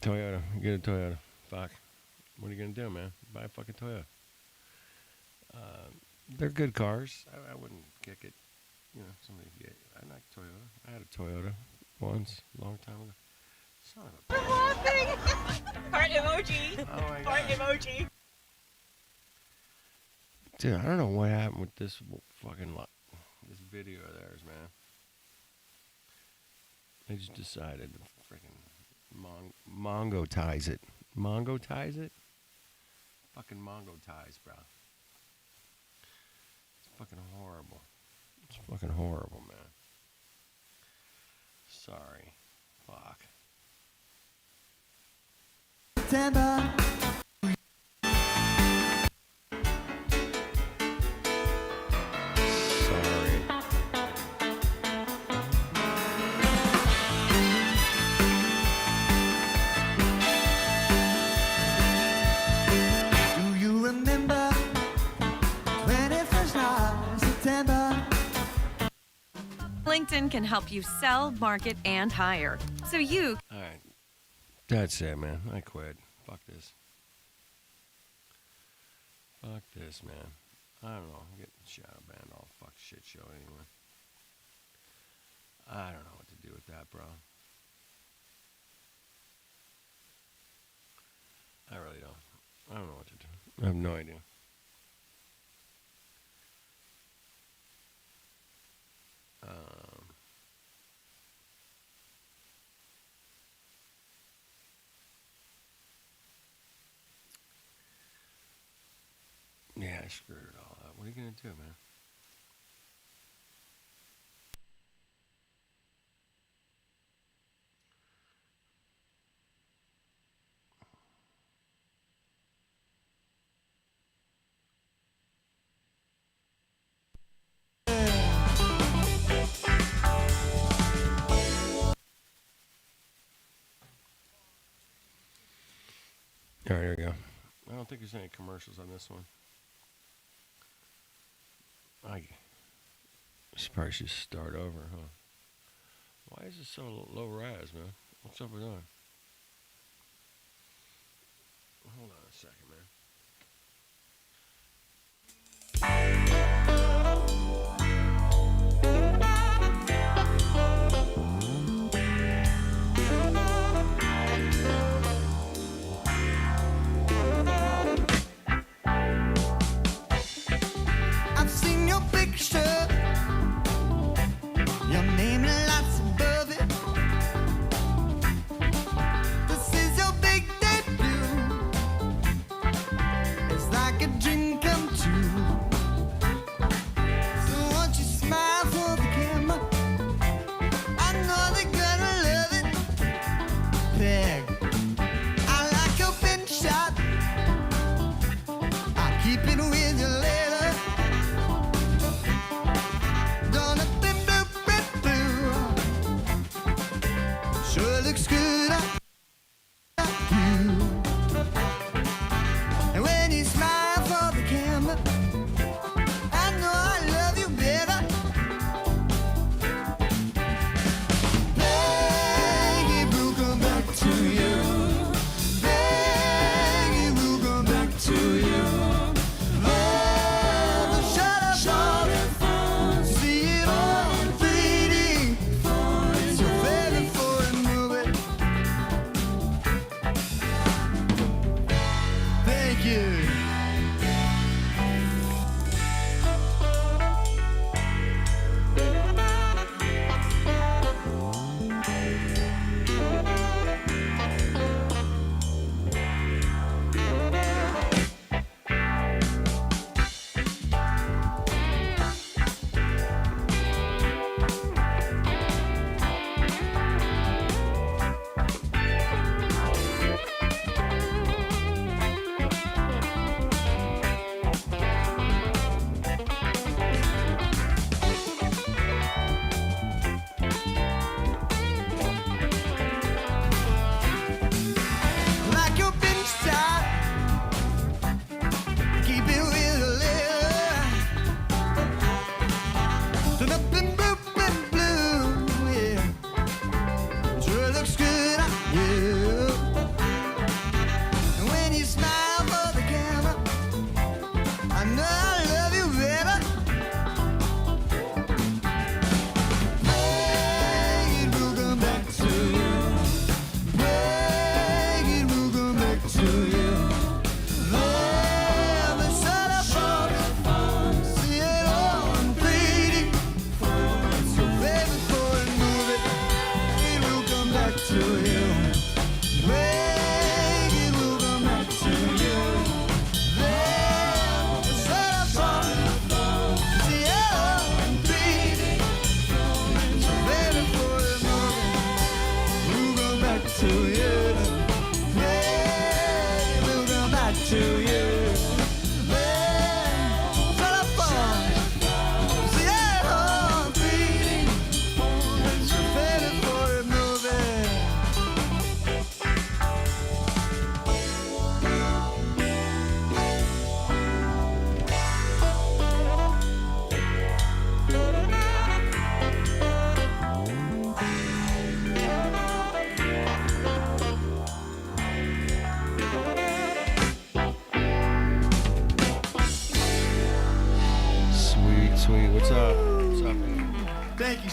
Toyota. Get a Toyota. Fuck. What are you gonna do, man? Buy a fucking Toyota. They're good cars. I wouldn't kick it. You know, somebody get. I like Toyota. I had a Toyota once, a long time ago. Son of a. Heart emoji. Oh my Heart god. emoji. Dude, I don't know what happened with this fucking this video of theirs, man. They just decided to freaking mongo-tize it. Mongo-tize it? Fucking mongo-tize, bro. It's fucking horrible. It's fucking horrible, man. Sorry. Fuck. September. Sorry. Do you remember 21st of September? LinkedIn can help you sell, market, and hire. So you Alright. That's it, man. I quit. Fuck this. Fuck this, man. I don't know. I'm getting shadow banned all fuck shit show anyway. I don't know what to do with that, bro. I really don't. I don't know what to do. I have no idea. Yeah, I screwed it all up. What are you gonna do, man? All right, here we go. I don't think there's any commercials on this one. I probably should start over, huh? Why is it so low res, man? What's up with that? Hold on a second, man. I've seen your picture, your name lights above it. This is your big debut.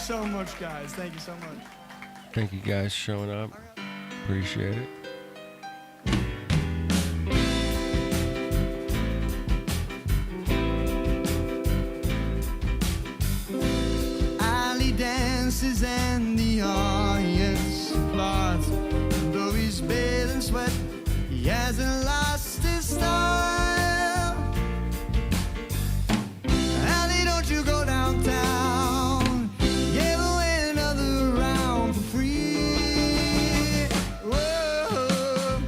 so much, guys. Thank you so much. Thank you guys showing up. Appreciate it. Alley dances and the audience applauds. Though he's bathed in sweat, he hasn't lost his style. Alley, don't you go downtown. Give away another round for free. Whoa,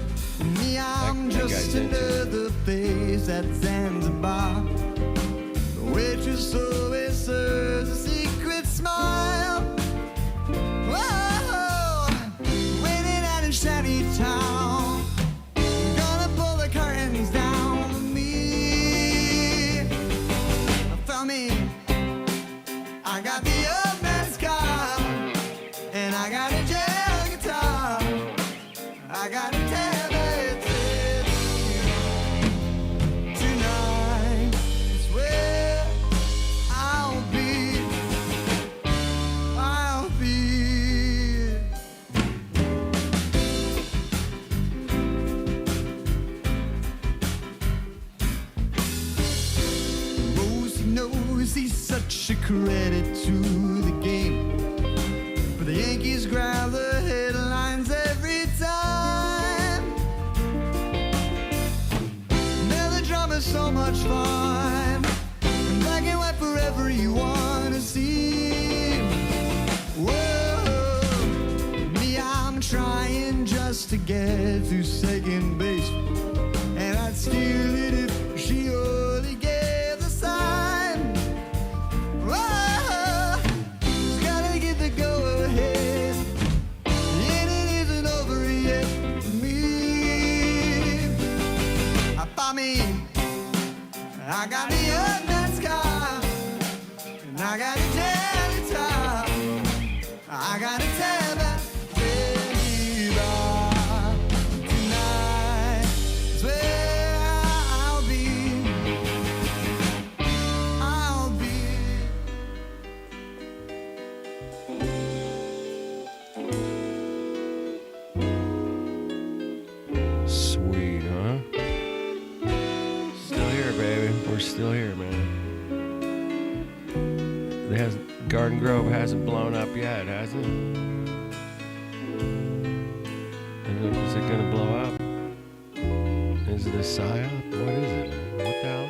me, I'm just another face at Zanzibar. The waitress always serves a secret smile. Whoa, waiting at a shanty town. Gonna pull the curtains down for me. For me, I got the old man's car, and I got a jail guitar. I got a tablet tonight. It's where I'll be. I'll be. Rosie knows he's such a credit to the game, but the Yankees grab the headlines every time. Melodrama's so much fun, and black and white forever you wanna see. Whoa, me, I'm trying just to get to second base, and I'd steal it if she only gave the sign. Whoa, she's gotta get the go-ahead, and it isn't over yet for me. For me, I got the old man's car, and I got a jail guitar. I got a tablet tonight. Is where I'll be. I'll be. Sweet, huh? Still here, baby. We're still here, man. Garden Grove hasn't blown up yet, has it? Is it gonna blow up? Is it a psyop? What is it? What the hell?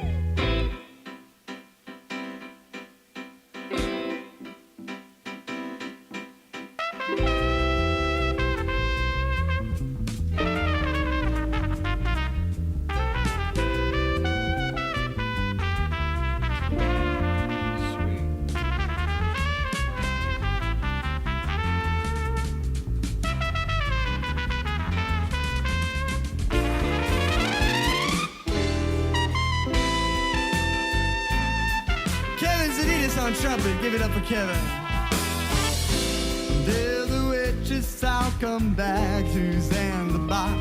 Kevin Zanitas on trumpet. Give it up for Kevin. There's the waitress, I'll come back to Zanzibar.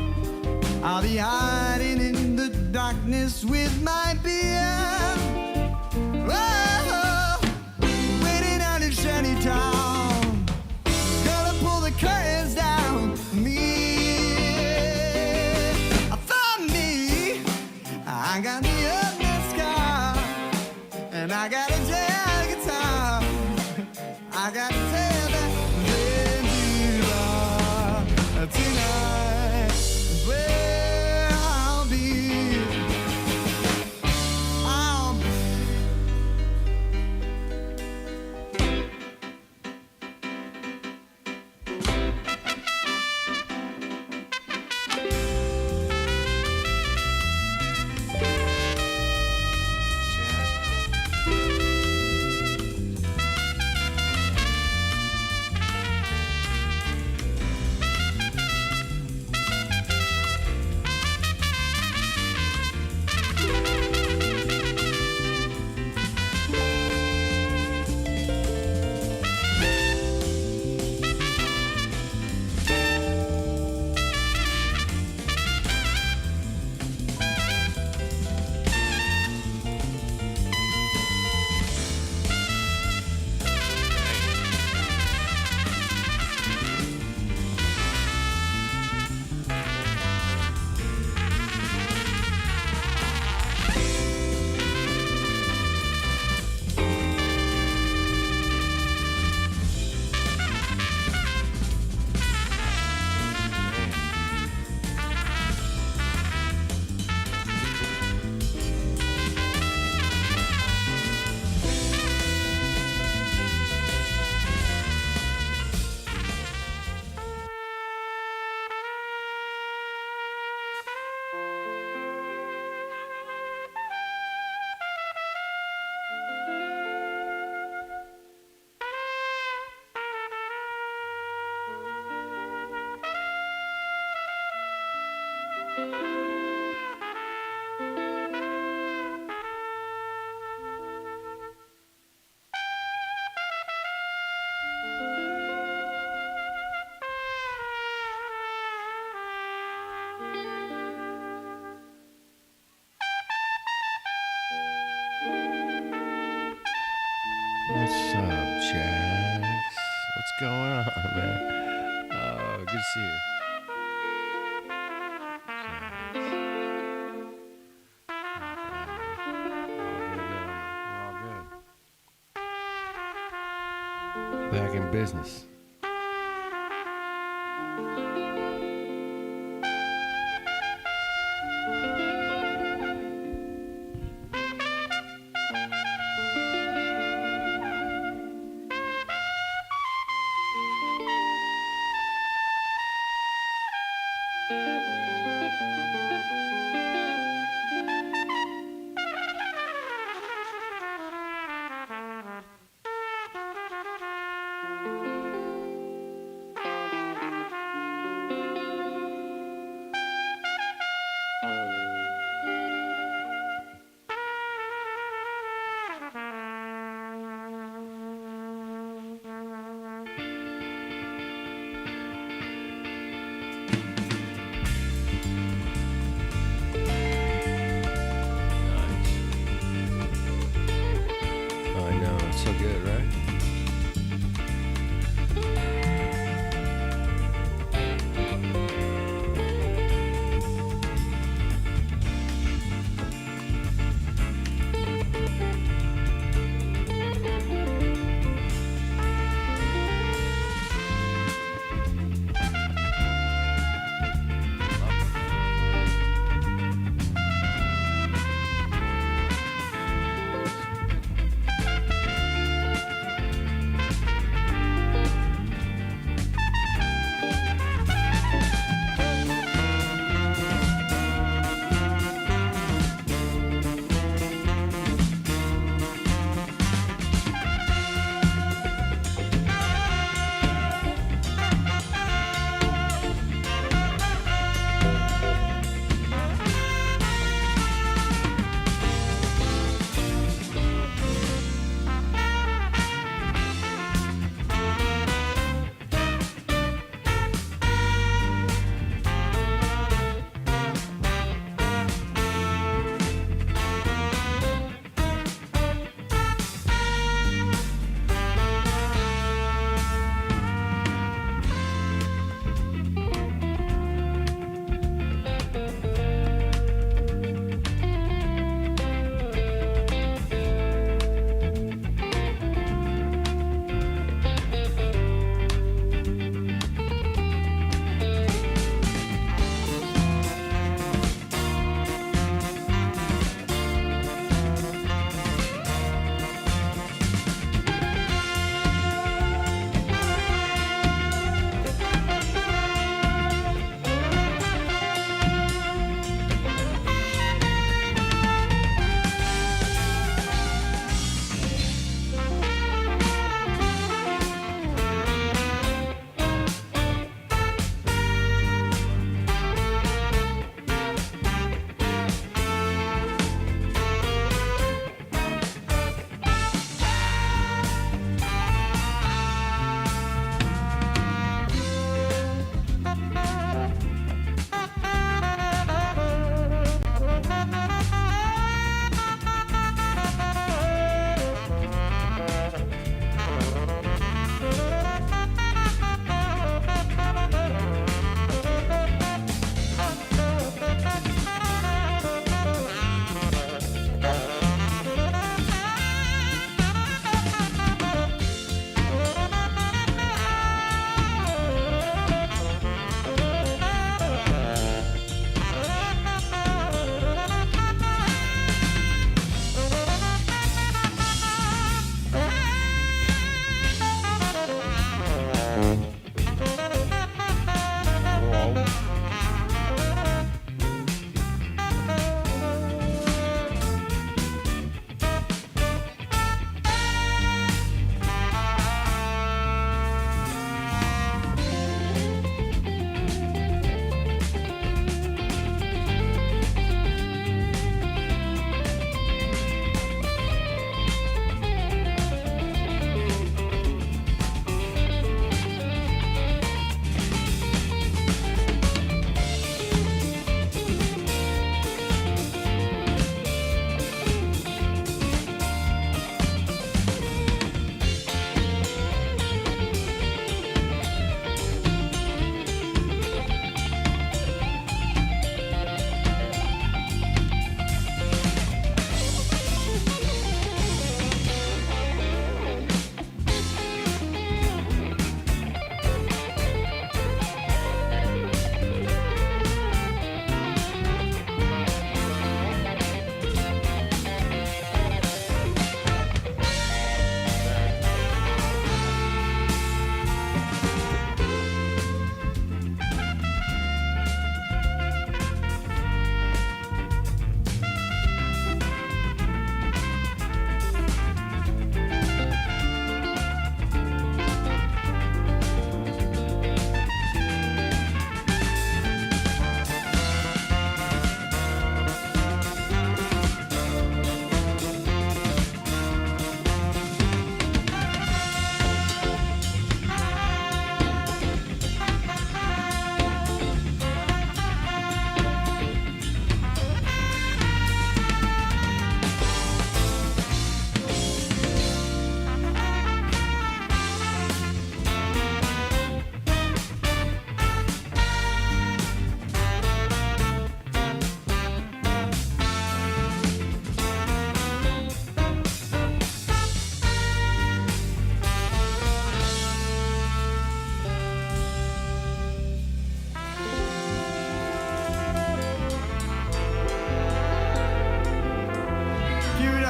I'll be hiding in the darkness with my beer. Whoa, waiting out in shanty town. Gonna pull the curtains down for me. For me, I got the old man's car, and I got a jail guitar. I got a tablet tonight is where I'll be. What's up, Jax? What's going on, man? Oh, good to see you. Jax. All good now, man. We're all good. Back in business.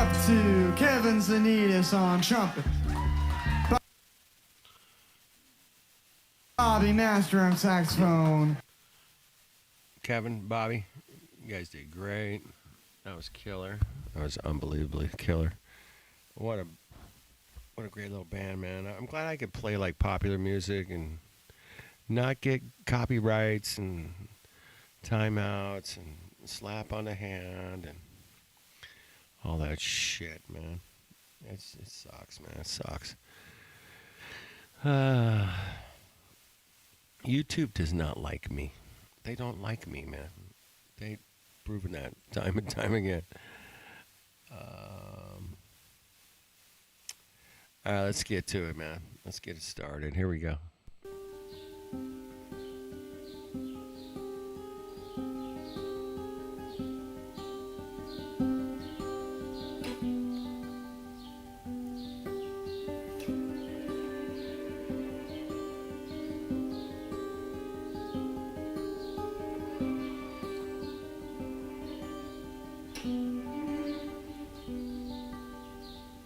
up to Kevin Zanitas on trumpet. Bobby Master on saxophone. Kevin, Bobby, you guys did great. That was killer. That was unbelievably killer. What a great little band, man. I'm glad I could play like popular music and not get copyrights and timeouts and slap on the hand and all that shit, man. It sucks, man. It sucks. YouTube does not like me. They don't like me, man. They've proven that time and time again. All right, let's get to it, man. Let's get it started. Here we go.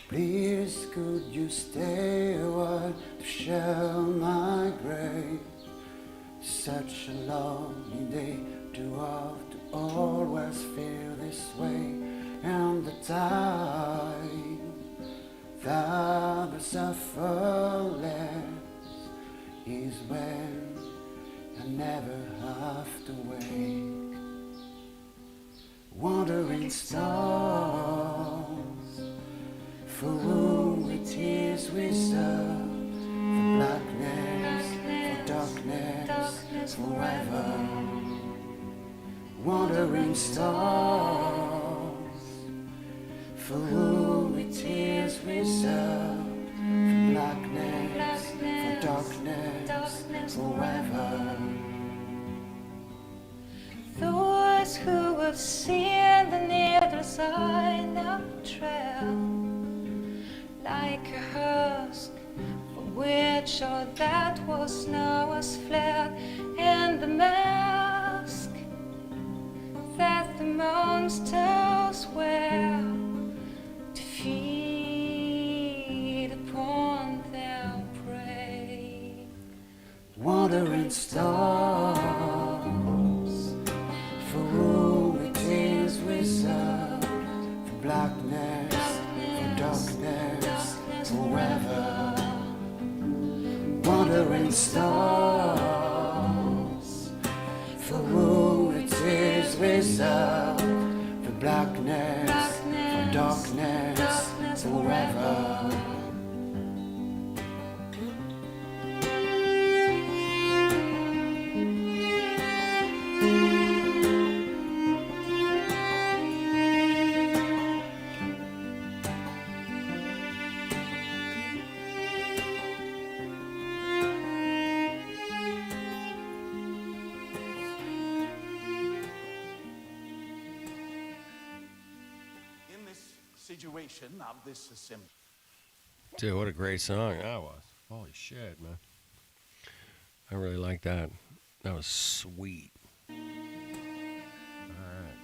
Please could you stay a while to share my grave? Such a lonely day to have to always feel this way. And the time that I suffer less is when I never have to wake. Wandering stars, for whom it is we serve, for blackness, for darkness, forever. Wandering stars, for whom it is we serve, for blackness, for darkness, forever. Those who have seen the needle sign of trail, like a husk from which all that was now has fled, and the mask that the monsters wear to feed upon their prey. Wandering stars, for whom it is we serve, for blackness, for darkness, forever. Wandering stars, for whom it is we serve, for blackness, for darkness, forever. Situation of this assembly. Dude, what a great song that was. Holy shit, man. I really like that. That was sweet. All right.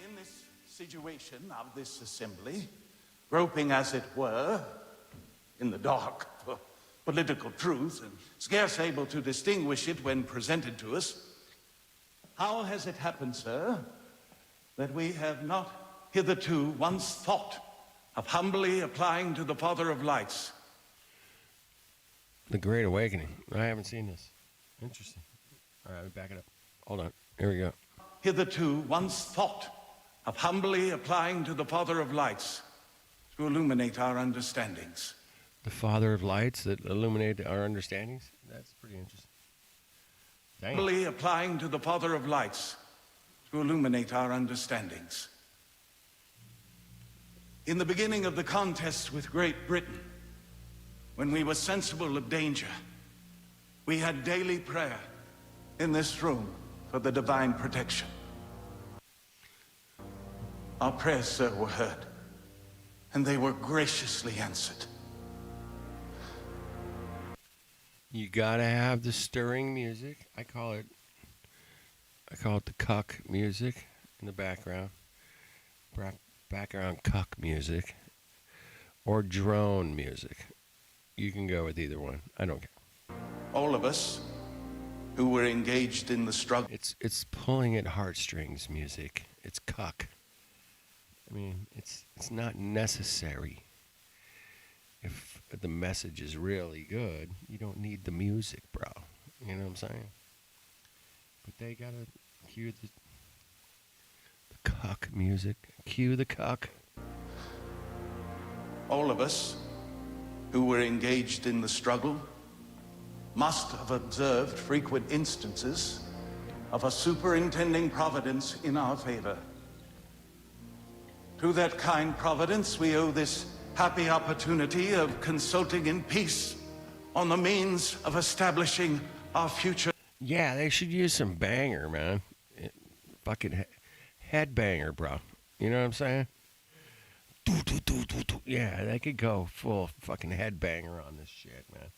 In this situation of this assembly, groping as it were in the dark for political truth and scarce able to distinguish it when presented to us, how has it happened, sir, that we have not hitherto once thought of humbly applying to the Father of Lights? The Great Awakening. I haven't seen this. Interesting. All right, let me back it up. Hold on. Here we go. Hitherto once thought of humbly applying to the Father of Lights to illuminate our understandings. The Father of Lights that illuminate our understandings? That's pretty interesting. Dang. Humbly applying to the Father of Lights to illuminate our understandings. In the beginning of the contest with Great Britain, when we were sensible of danger, we had daily prayer in this room for the divine protection. Our prayers, sir, were heard, and they were graciously answered. You gotta have the stirring music. I call it the cuck music in the background. background cuck music or drone music. You can go with either one. I don't care. All of us who were engaged in the struggle. It's pulling at heartstrings music. It's cuck. I mean, it's not necessary. If the message is really good, you don't need the music, bro. You know what I'm saying? But they gotta cue the cuck music. Cue the cuck. All of us who were engaged in the struggle must have observed frequent instances of a superintending providence in our favor. To that kind providence, we owe this happy opportunity of consulting in peace on the means of establishing our future. Yeah, they should use some banger, man. Fucking headbanger, bro. You know what I'm saying? Yeah, they could go full fucking headbanger on this shit, man.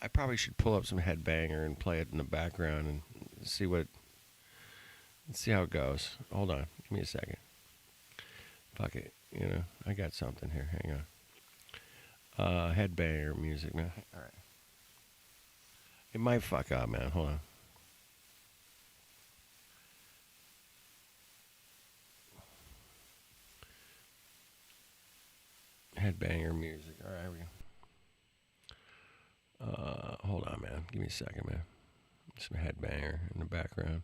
I probably should pull up some headbanger and play it in the background and see how it goes. Hold on, give me a second. Fuck it, you know, I got something here. Hang on. Headbanger music, man. All right. It might fuck up, man. Hold on. Headbanger music. All right, here we go. Hold on, man. Give me a second, man. Some headbanger in the background.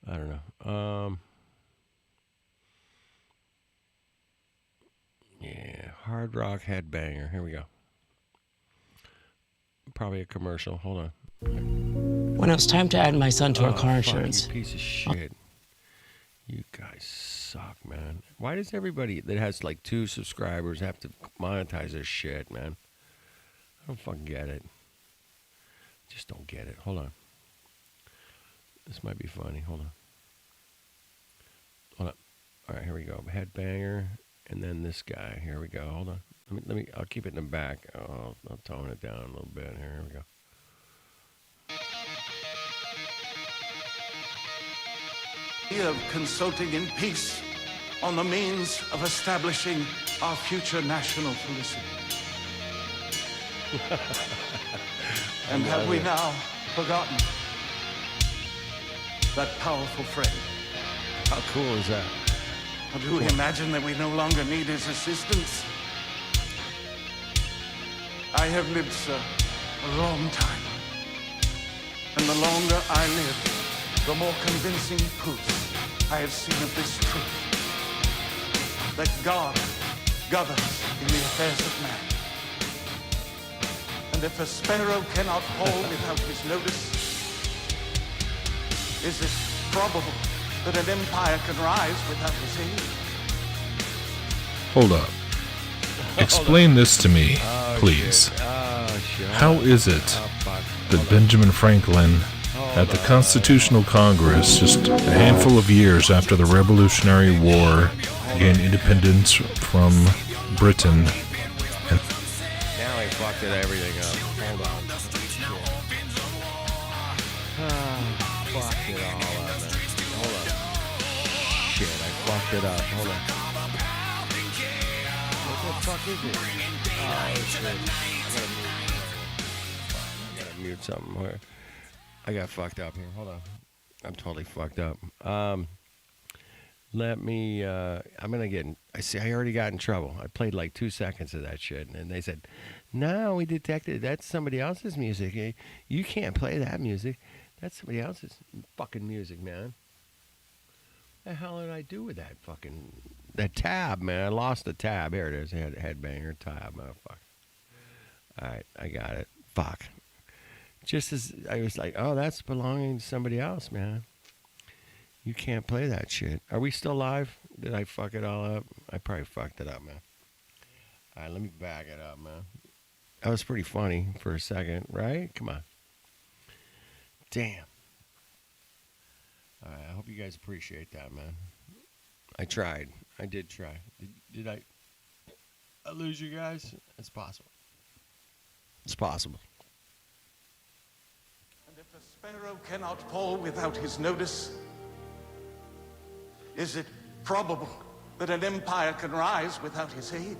I don't know. Yeah, hard rock headbanger. Here we go. Probably a commercial. Hold on. When it was time to add my son to our car Fuck, insurance, you piece of shit. You guys suck, man. Why does everybody that has like 2 subscribers have to monetize their shit, man? I don't fucking get it. Just don't get it. Hold on. This might be funny. Hold on. Hold on. All right, here we go. Headbanger, and then this guy. Here we go. Hold on. Let me. I'll keep it in the back. I'll tone it down a little bit. Here we go. Of consulting in peace on the means of establishing our future national felicity. And have we now forgotten that powerful friend? How cool is that? Or do we imagine that we no longer need his assistance? I have lived, sir, a long time. And the longer I live, the more convincing proofs I have seen of this truth, that God governs in the affairs of man. And if a sparrow cannot fall without his notice, is it probable that an empire can rise without his aid? Hold up. Explain this to me, please. How is it that Benjamin Franklin, at the Constitutional Congress, just a handful of years after the Revolutionary War, gained independence from Britain, and Now I fucked everything up. Hold on. Fucked it all up, man. Hold on. Shit, I fucked it up. Hold on. What the fuck is it? Oh, shit. I gotta mute something here. I got fucked up here. Hold on. I'm totally fucked up. Let me, I'm going to get, I already got in trouble. I played like 2 seconds of that shit. And they said, no, we detected that's somebody else's music. You can't play that music. That's somebody else's fucking music, man. What the hell did I do with that fucking, that tab, man? I lost the tab. Here it is. I had a headbanger tab, motherfucker. All right, I got it. Fuck. Just as I was like, oh, that's belonging to somebody else, man. You can't play that shit. Are we still live? Did I fuck it all up? I probably fucked it up, man. All right, let me back it up, man. That was pretty funny for a second, right? Come on. Damn. All right, I hope you guys appreciate that, man. I tried. I did try. Did I lose you guys? It's possible. It's possible. And if a sparrow cannot fall without his notice, is it probable that an empire can rise without his aid.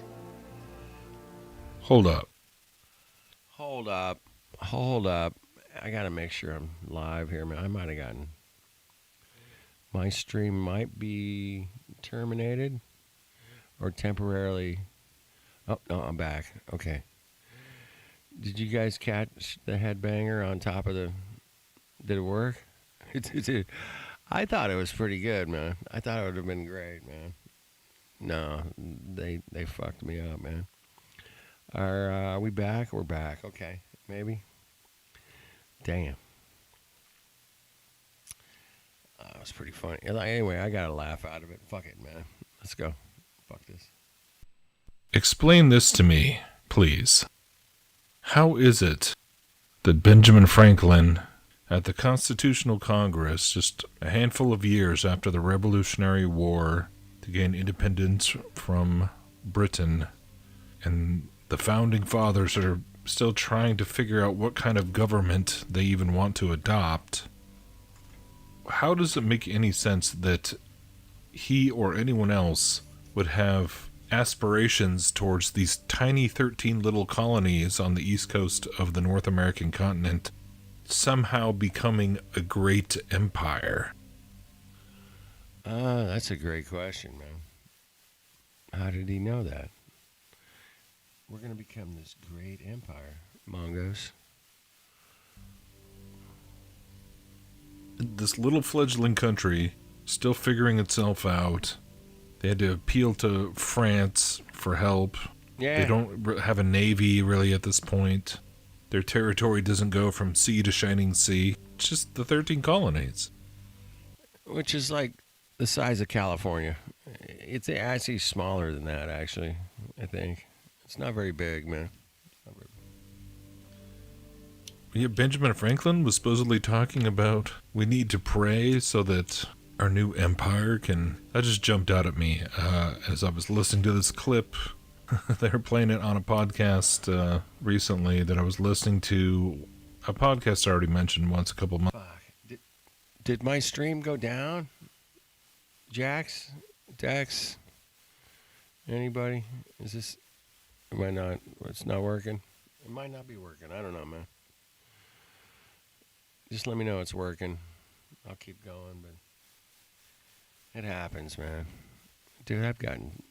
Hold up. Hold up. Hold up. I got to make sure I'm live here, man. I might have gotten... My stream might be terminated or temporarily... Oh, no, I'm back. Okay. Did you guys catch the headbanger on top of the... Did it work? I thought it was pretty good, man. I thought it would have been great, man. No, they fucked me up, man. Are we back? We're back. Okay, maybe. Damn. That was pretty funny. Anyway, I got a laugh out of it. Fuck it, man. Let's go. Fuck this. Explain this to me, please. How is it that Benjamin Franklin, at the Constitutional Congress, just a handful of years after the Revolutionary War to gain independence from Britain, and the Founding Fathers are still trying to figure out what kind of government they even want to adopt, how does it make any sense that he or anyone else would have aspirations towards these tiny 13 little colonies on the east coast of the North American continent somehow becoming a great empire? That's a great question, man. How did he know that? We're going to become this great empire, Mongos. This little fledgling country, still figuring itself out. They had to appeal to France for help. Yeah. They don't have a navy, really, at this point. Their territory doesn't go from sea to shining sea. It's just the 13 colonies. Which is like the size of California. It's actually smaller than that, actually, I think. It's not very big, man. Yeah, Benjamin Franklin was supposedly talking about we need to pray so that our new empire can... That just jumped out at me as I was listening to this clip. They were playing it on a podcast recently that I was listening to. A podcast I already mentioned once a couple months. Fuck. Did my stream go down? Jax? Dex? Anybody? Is this... Am I not... It's not working? It might not be working. I don't know, man. Just let me know it's working. I'll keep going, but... It happens, man. Dude, I've gotten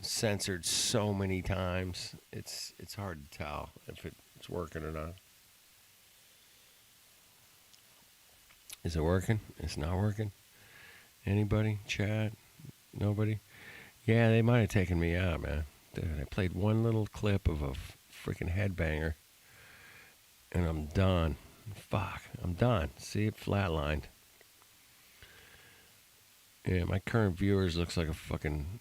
censored so many times. It's hard to tell if it's working or not. Is it working? It's not working? Anybody? Chat? Nobody? Yeah, they might have taken me out, man. Dude, I played one little clip of a freaking headbanger, and I'm done. Fuck, I'm done. See, it flatlined. Yeah, my current viewers looks like a fucking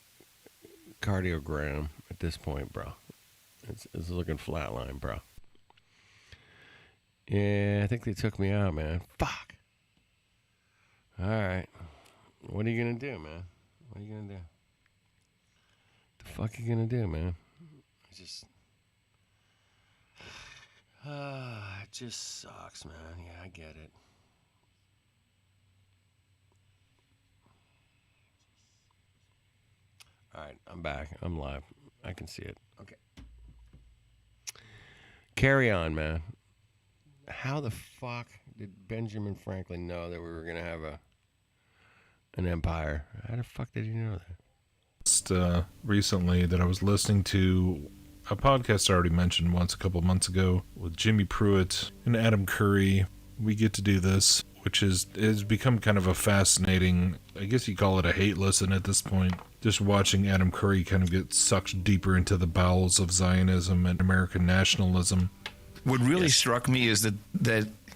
cardiogram at this point, bro. It's looking flatline, bro. Yeah, I think they took me out, man. Fuck. All right. What are you going to do, man? What are you going to do? The fuck you going to do, man? It just sucks, man. Yeah, I get it. All right, I'm back. I'm live. I can see it. Okay. Carry on, man. How the fuck did Benjamin Franklin know that we were going to have an empire? How the fuck did he know that? Just recently that I was listening to a podcast I already mentioned once a couple months ago with Jimmy Pruitt and Adam Curry. We get to do this, which has become kind of a fascinating, I guess you call it a hate listen at this point. Just watching Adam Curry kind of get sucked deeper into the bowels of Zionism and American nationalism. What really struck me is that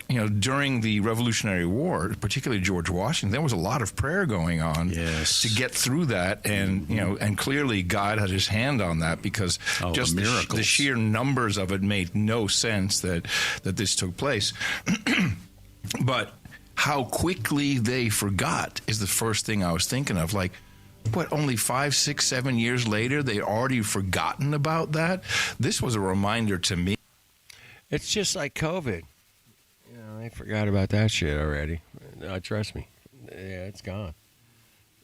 you know, during the Revolutionary War, particularly George Washington, there was a lot of prayer going on to get through that, and you know, and clearly God had His hand on that, because just the sheer numbers of it made no sense that this took place. But how quickly they forgot is the first thing I was thinking of. Like, what, only 5, 6, 7 years later, they already forgotten about that? This was a reminder to me. It's just like COVID. You know, they forgot about that shit already. Trust me. Yeah, it's gone.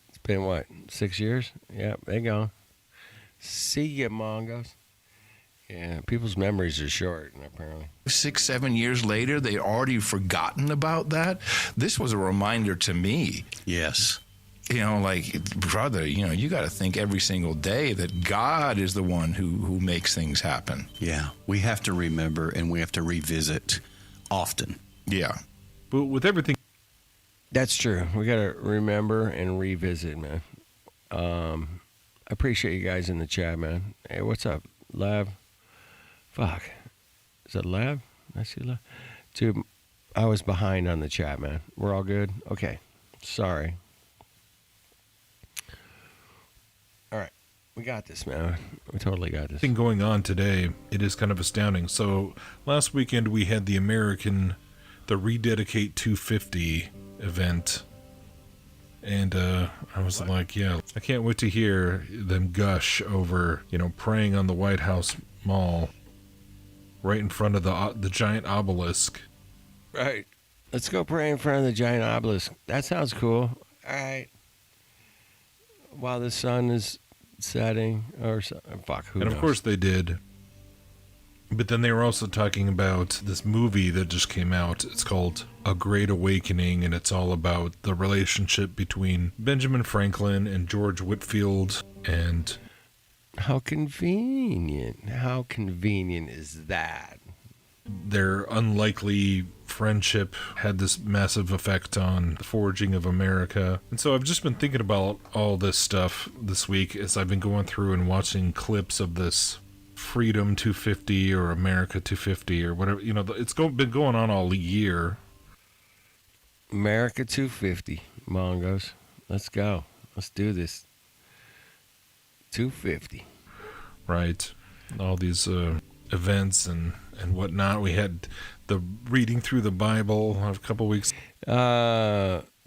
It's been what, 6 years? Yeah, they gone. See ya, Mongos. Yeah, people's memories are short, apparently. 6, 7 years later, they already forgotten about that. This was a reminder to me. Yes. You know, like, brother, you know, you got to think every single day that God is the one who makes things happen. Yeah, we have to remember and we have to revisit often. Yeah. But with everything. That's true. We got to remember and revisit, man. I appreciate you guys in the chat, man. Hey, what's up, Lev? Fuck. Is it Lev? I see Lev. Dude, I was behind on the chat, man. We're all good? Okay. Sorry. All right. We got this, man. We totally got this. Thing going on today, it is kind of astounding. So last weekend we had the Rededicate 250 event. And I was like, yeah, I can't wait to hear them gush over, you know, praying on the White House Mall right in front of the giant obelisk. Right. Let's go pray in front of the giant obelisk. That sounds cool. All right. While the sun is setting or fuck, who and knows? Of course they did. But then they were also talking about this movie that just came out. It's called A Great Awakening, and it's all about the relationship between Benjamin Franklin and George Whitefield. And how convenient. How convenient is that? Their unlikely friendship had this massive effect on the forging of America. And so I've just been thinking about all this stuff this week as I've been going through and watching clips of this Freedom 250 or America 250 or whatever. You know, it's been going on all year. America 250, Mongos. Let's go. Let's do this. 250. Right. All these events and whatnot. We had the reading through the Bible a couple weeks.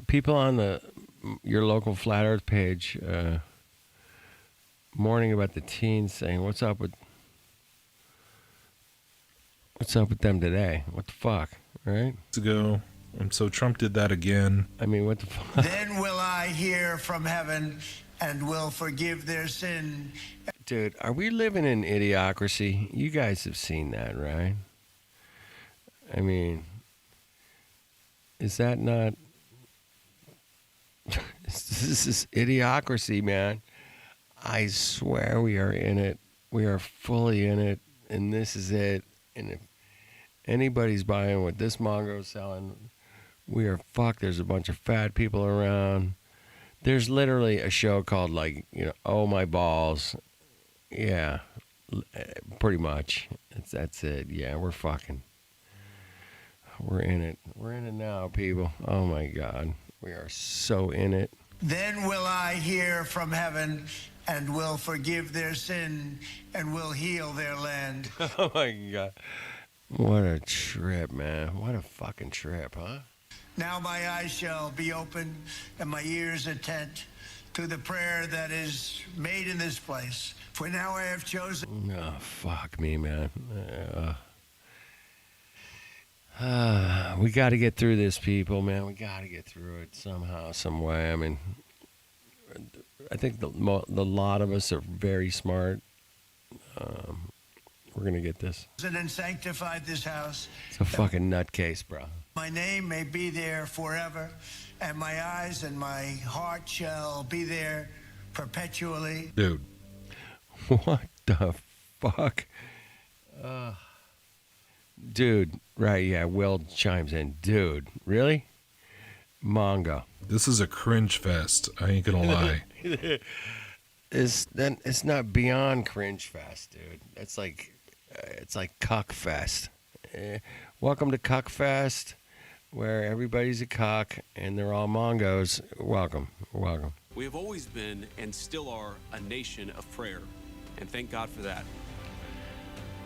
People on your local Flat Earth page mourning about the teens, saying, what's up with them today? What the fuck, right? Ago. And so Trump did that again. I mean, what the fuck? Then will I hear from heaven and will forgive their sin. Dude, are we living in idiocracy? You guys have seen that, right? I mean, is that not... This is idiocracy, man. I swear we are in it. We are fully in it, and this is it. And if anybody's buying what this Mongo's selling, we are fucked. There's a bunch of fat people around. There's literally a show called, like, you know, Oh My Balls. Yeah, pretty much. That's it. Yeah, we're fucking. We're in it. We're in it now, people. Oh my God. We are so in it. Then will I hear from heaven and will forgive their sin and will heal their land. Oh my God. What a trip, man. What a fucking trip, huh? Now my eyes shall be open and my ears attent to the prayer that is made in this place. For now I have chosen. Oh, fuck me, man. We got to get through this, people, man. We got to get through it somehow, some way. I mean, I think the lot of us are very smart. We're going to get this. And sanctified this house. It's a fucking nutcase, bro. My name may be there forever, and my eyes and my heart shall be there perpetually. Dude. What the fuck? Dude, right, yeah, Will chimes in. Dude, really? Mongo. This is a cringe fest. I ain't gonna lie. It's not beyond cringe fest, dude. It's like cuck fest. Welcome to Cuck Fest, where everybody's a cuck and they're all Mongos. Welcome. We have always been and still are a nation of prayer, and thank God for that.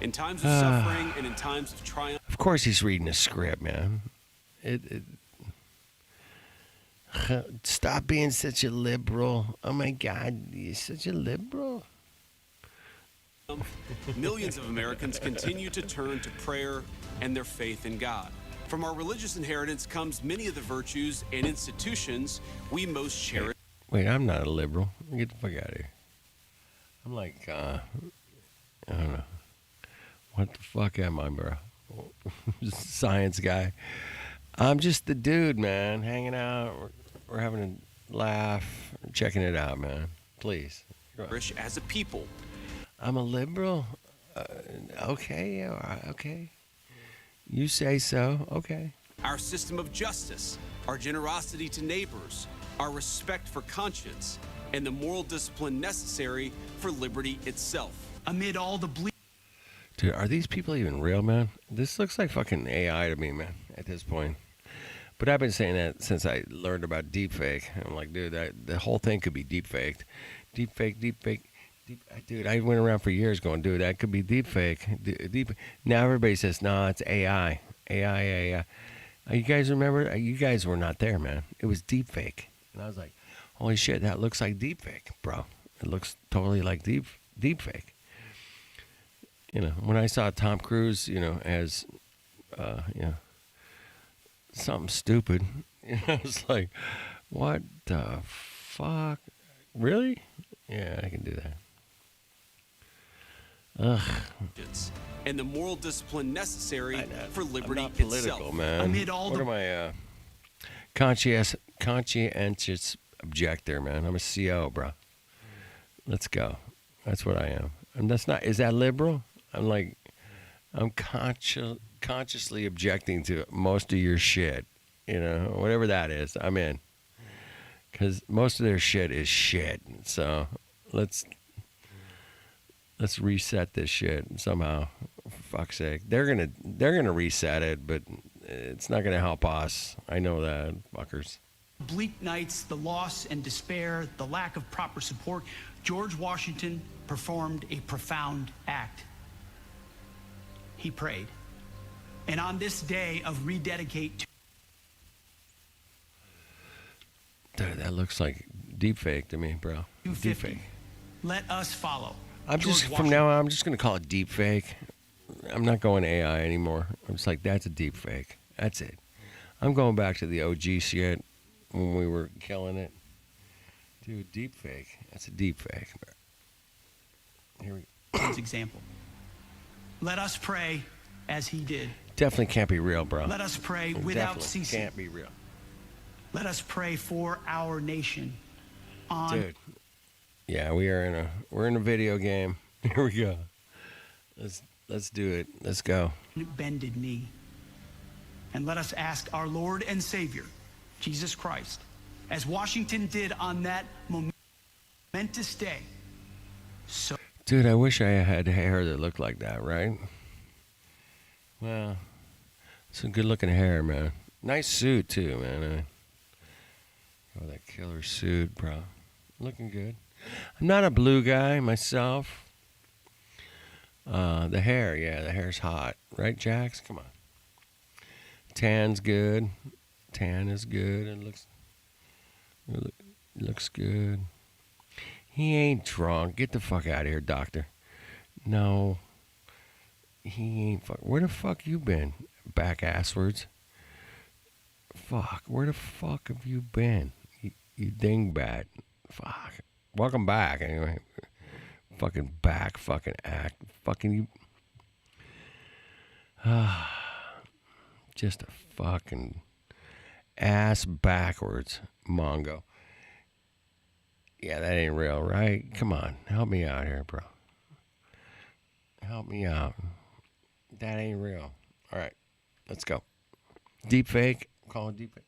In times of suffering and in times of triumph. Of course he's reading a script, man. Stop being such a liberal. Oh my God, you're such a liberal. Millions of Americans continue to turn to prayer and their faith in God. From our religious inheritance comes many of the virtues and institutions we most cherish. Wait, I'm not a liberal. Get the fuck out of here. I'm like, I don't know. What the fuck am I, bro? Science guy. I'm just the dude, man, hanging out. We're having a laugh, checking it out, man. Please. As a people. I'm a liberal? Okay, yeah, okay. You say so, okay. Our system of justice, our generosity to neighbors, our respect for conscience, and the moral discipline necessary for liberty itself. Amid all the Dude, are these people even real, man? This looks like fucking AI to me, man, at this point. But I've been saying that since I learned about deepfake. I'm like, dude, the whole thing could be deepfaked. Deepfake. Dude, I went around for years going, dude, that could be deepfake. Now everybody says, no, it's AI. AI. You guys remember? You guys were not there, man. It was deepfake. And I was like, holy shit, that looks like deepfake, bro. It looks totally like deepfake. You know, when I saw Tom Cruise, as, something stupid, I was like, what the fuck? Really? Yeah, I can do that. Ugh. And the moral discipline necessary for liberty I'm not political, itself. man. Amid all what am I? Conscientious objector, man. I'm a CO, bro. Let's go. That's what I am. And that's not. Is that liberal? I'm consciously objecting to most of your shit. Whatever that is, I'm in. Because most of their shit is shit. So let's reset this shit somehow. For fuck's sake, they're gonna reset it, but it's not gonna help us. I know that, fuckers. bleak nights, the loss and despair, the lack of proper support, George Washington performed a profound act. He prayed. And on this day of rededicate. Dude, that looks like deepfake to me, bro. Deepfake. Let us follow. From now on, I'm just gonna call it deepfake. I'm not going AI anymore. I'm just like, that's a deepfake. That's it. I'm going back to the OG shit when we were killing it. Dude, deepfake. That's a deepfake. Here we go. His example. Let us pray as he did. Definitely can't be real, bro. Let us pray without Definitely ceasing. Can't be real. Let us pray for our nation. Dude. Yeah, we're in a video game. Here we go. Let's do it. Let's go. Bended knee. And let us ask our Lord and Savior, Jesus Christ, as Washington did on that momentous day. So, dude, I wish I had hair that looked like that, right? Well, some good looking hair, man. Nice suit too, man. Oh, that killer suit, bro. Looking good. I'm not a blue guy myself. The hair's hot. Right, Jax? Come on. Tan's good. Tan is good. It looks good. He ain't drunk. Get the fuck out of here, doctor. No. He ain't fuck. Where the fuck you been? Back asswards. Fuck. Where the fuck have you been? You dingbat. Fuck. Welcome back, anyway. Fucking back, fucking act. Fucking you. Just a fucking ass backwards Mongo. Yeah, that ain't real, right? Come on. Help me out here, bro. Help me out. That ain't real. All right. Let's go. Deepfake. Call it deepfake.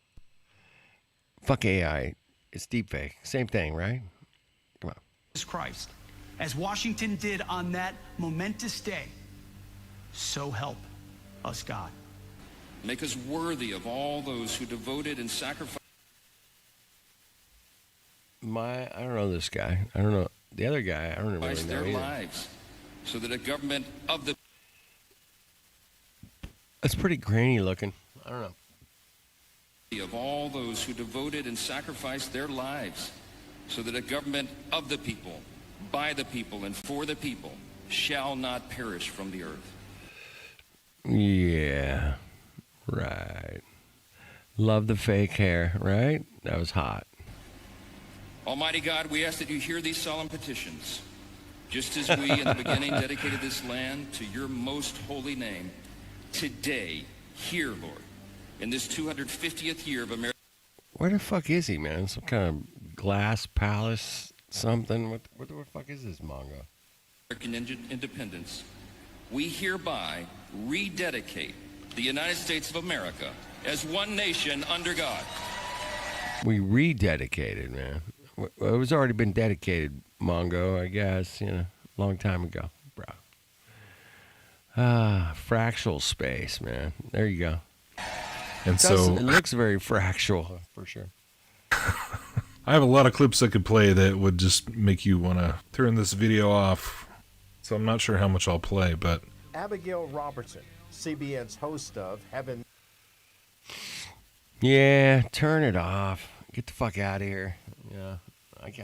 Fuck AI. It's deepfake. Same thing, right? Come on. Jesus Christ, as Washington did on that momentous day, so help us God. Make us worthy of all those who devoted and sacrificed. I don't know this guy. I don't know the other guy. I don't really know their either. lives, so that a government of the. That's pretty grainy looking. I don't know. Of all those who devoted and sacrificed their lives, so that a government of the people, by the people, and for the people shall not perish from the earth. Yeah. Right. Love the fake hair, right? That was hot. Almighty God, we ask that you hear these solemn petitions. Just as we in the beginning dedicated this land to your most holy name, today, here, Lord, in this 250th year of America. Where the fuck is he, man? Some kind of glass palace, something? What the fuck is this Mongo? American independence, we hereby rededicate the United States of America as one nation under God. We rededicated, man. It was already been dedicated, Mongo, I guess, a long time ago, bro. Fractal space, man. There you go. And it looks very fractal, for sure. I have a lot of clips I could play that would just make you want to turn this video off. So I'm not sure how much I'll play, but... Abigail Robertson, CBN's host of Heaven. Yeah, turn it off. Get the fuck out of here. Yeah,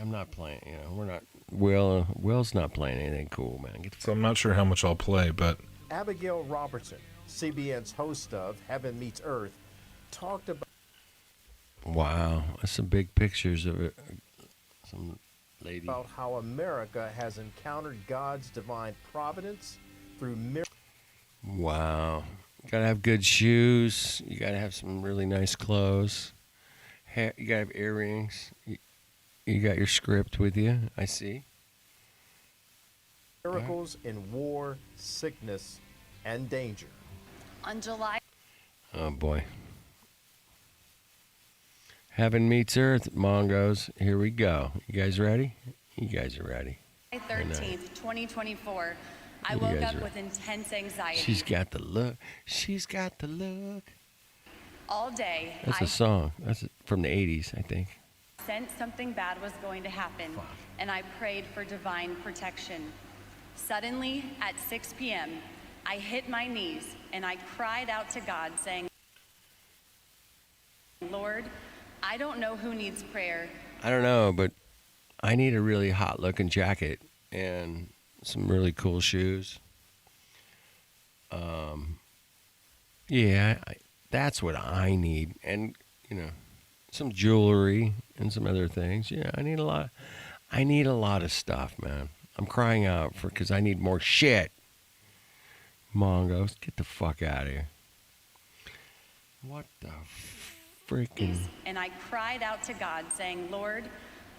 I'm not playing. We're not. Will's not playing anything cool, man. So I'm not sure how much I'll play, but... Abigail Robertson, CBN's host of Heaven Meets Earth, talked about... Wow, that's some big pictures of it. Some lady. About how America has encountered God's divine providence through miracles. Wow. You gotta have good shoes. You gotta have some really nice clothes. Hair, you gotta have earrings. You got your script with you, I see. Miracles in war, sickness, and danger. On July... Oh, boy. Heaven meets Earth, Mongos. Here we go. You guys ready? You guys are ready. July 13th, 2024, I woke up with intense anxiety. She's got the look. She's got the look. All day, That's a song. That's from the 80s, I think. Sensed something bad was going to happen, and I prayed for divine protection. Suddenly, at 6 p.m., I hit my knees, and I cried out to God, saying, Lord, I don't know who needs prayer. I don't know, but I need a really hot-looking jacket and some really cool shoes. Yeah, that's what I need. And, some jewelry and some other things. Yeah, I need a lot of stuff, man. I'm crying out because I need more shit. Mongos, get the fuck out of here. What the freaking... And I cried out to God, saying, Lord,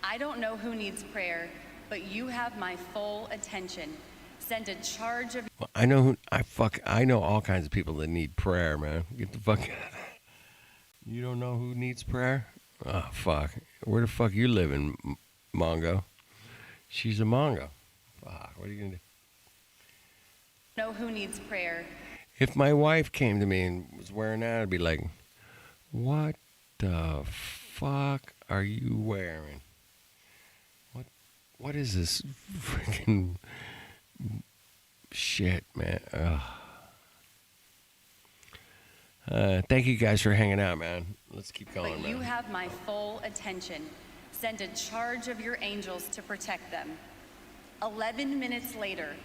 I don't know who needs prayer, but you have my full attention. Send a charge of... Well, I know all kinds of people that need prayer, man. Get the fuck out of there. You don't know who needs prayer? Oh, fuck. Where the fuck you living, Mongo? She's a Mongo. Fuck, what are you going to do? Know who needs prayer. If my wife came to me and was wearing that, I'd be like, what the fuck are you wearing? What is this freaking shit, man? Ugh. Thank you guys for hanging out, man. Let's keep going, But man. you have my full attention. Send a charge of your angels to protect them. 11 minutes later,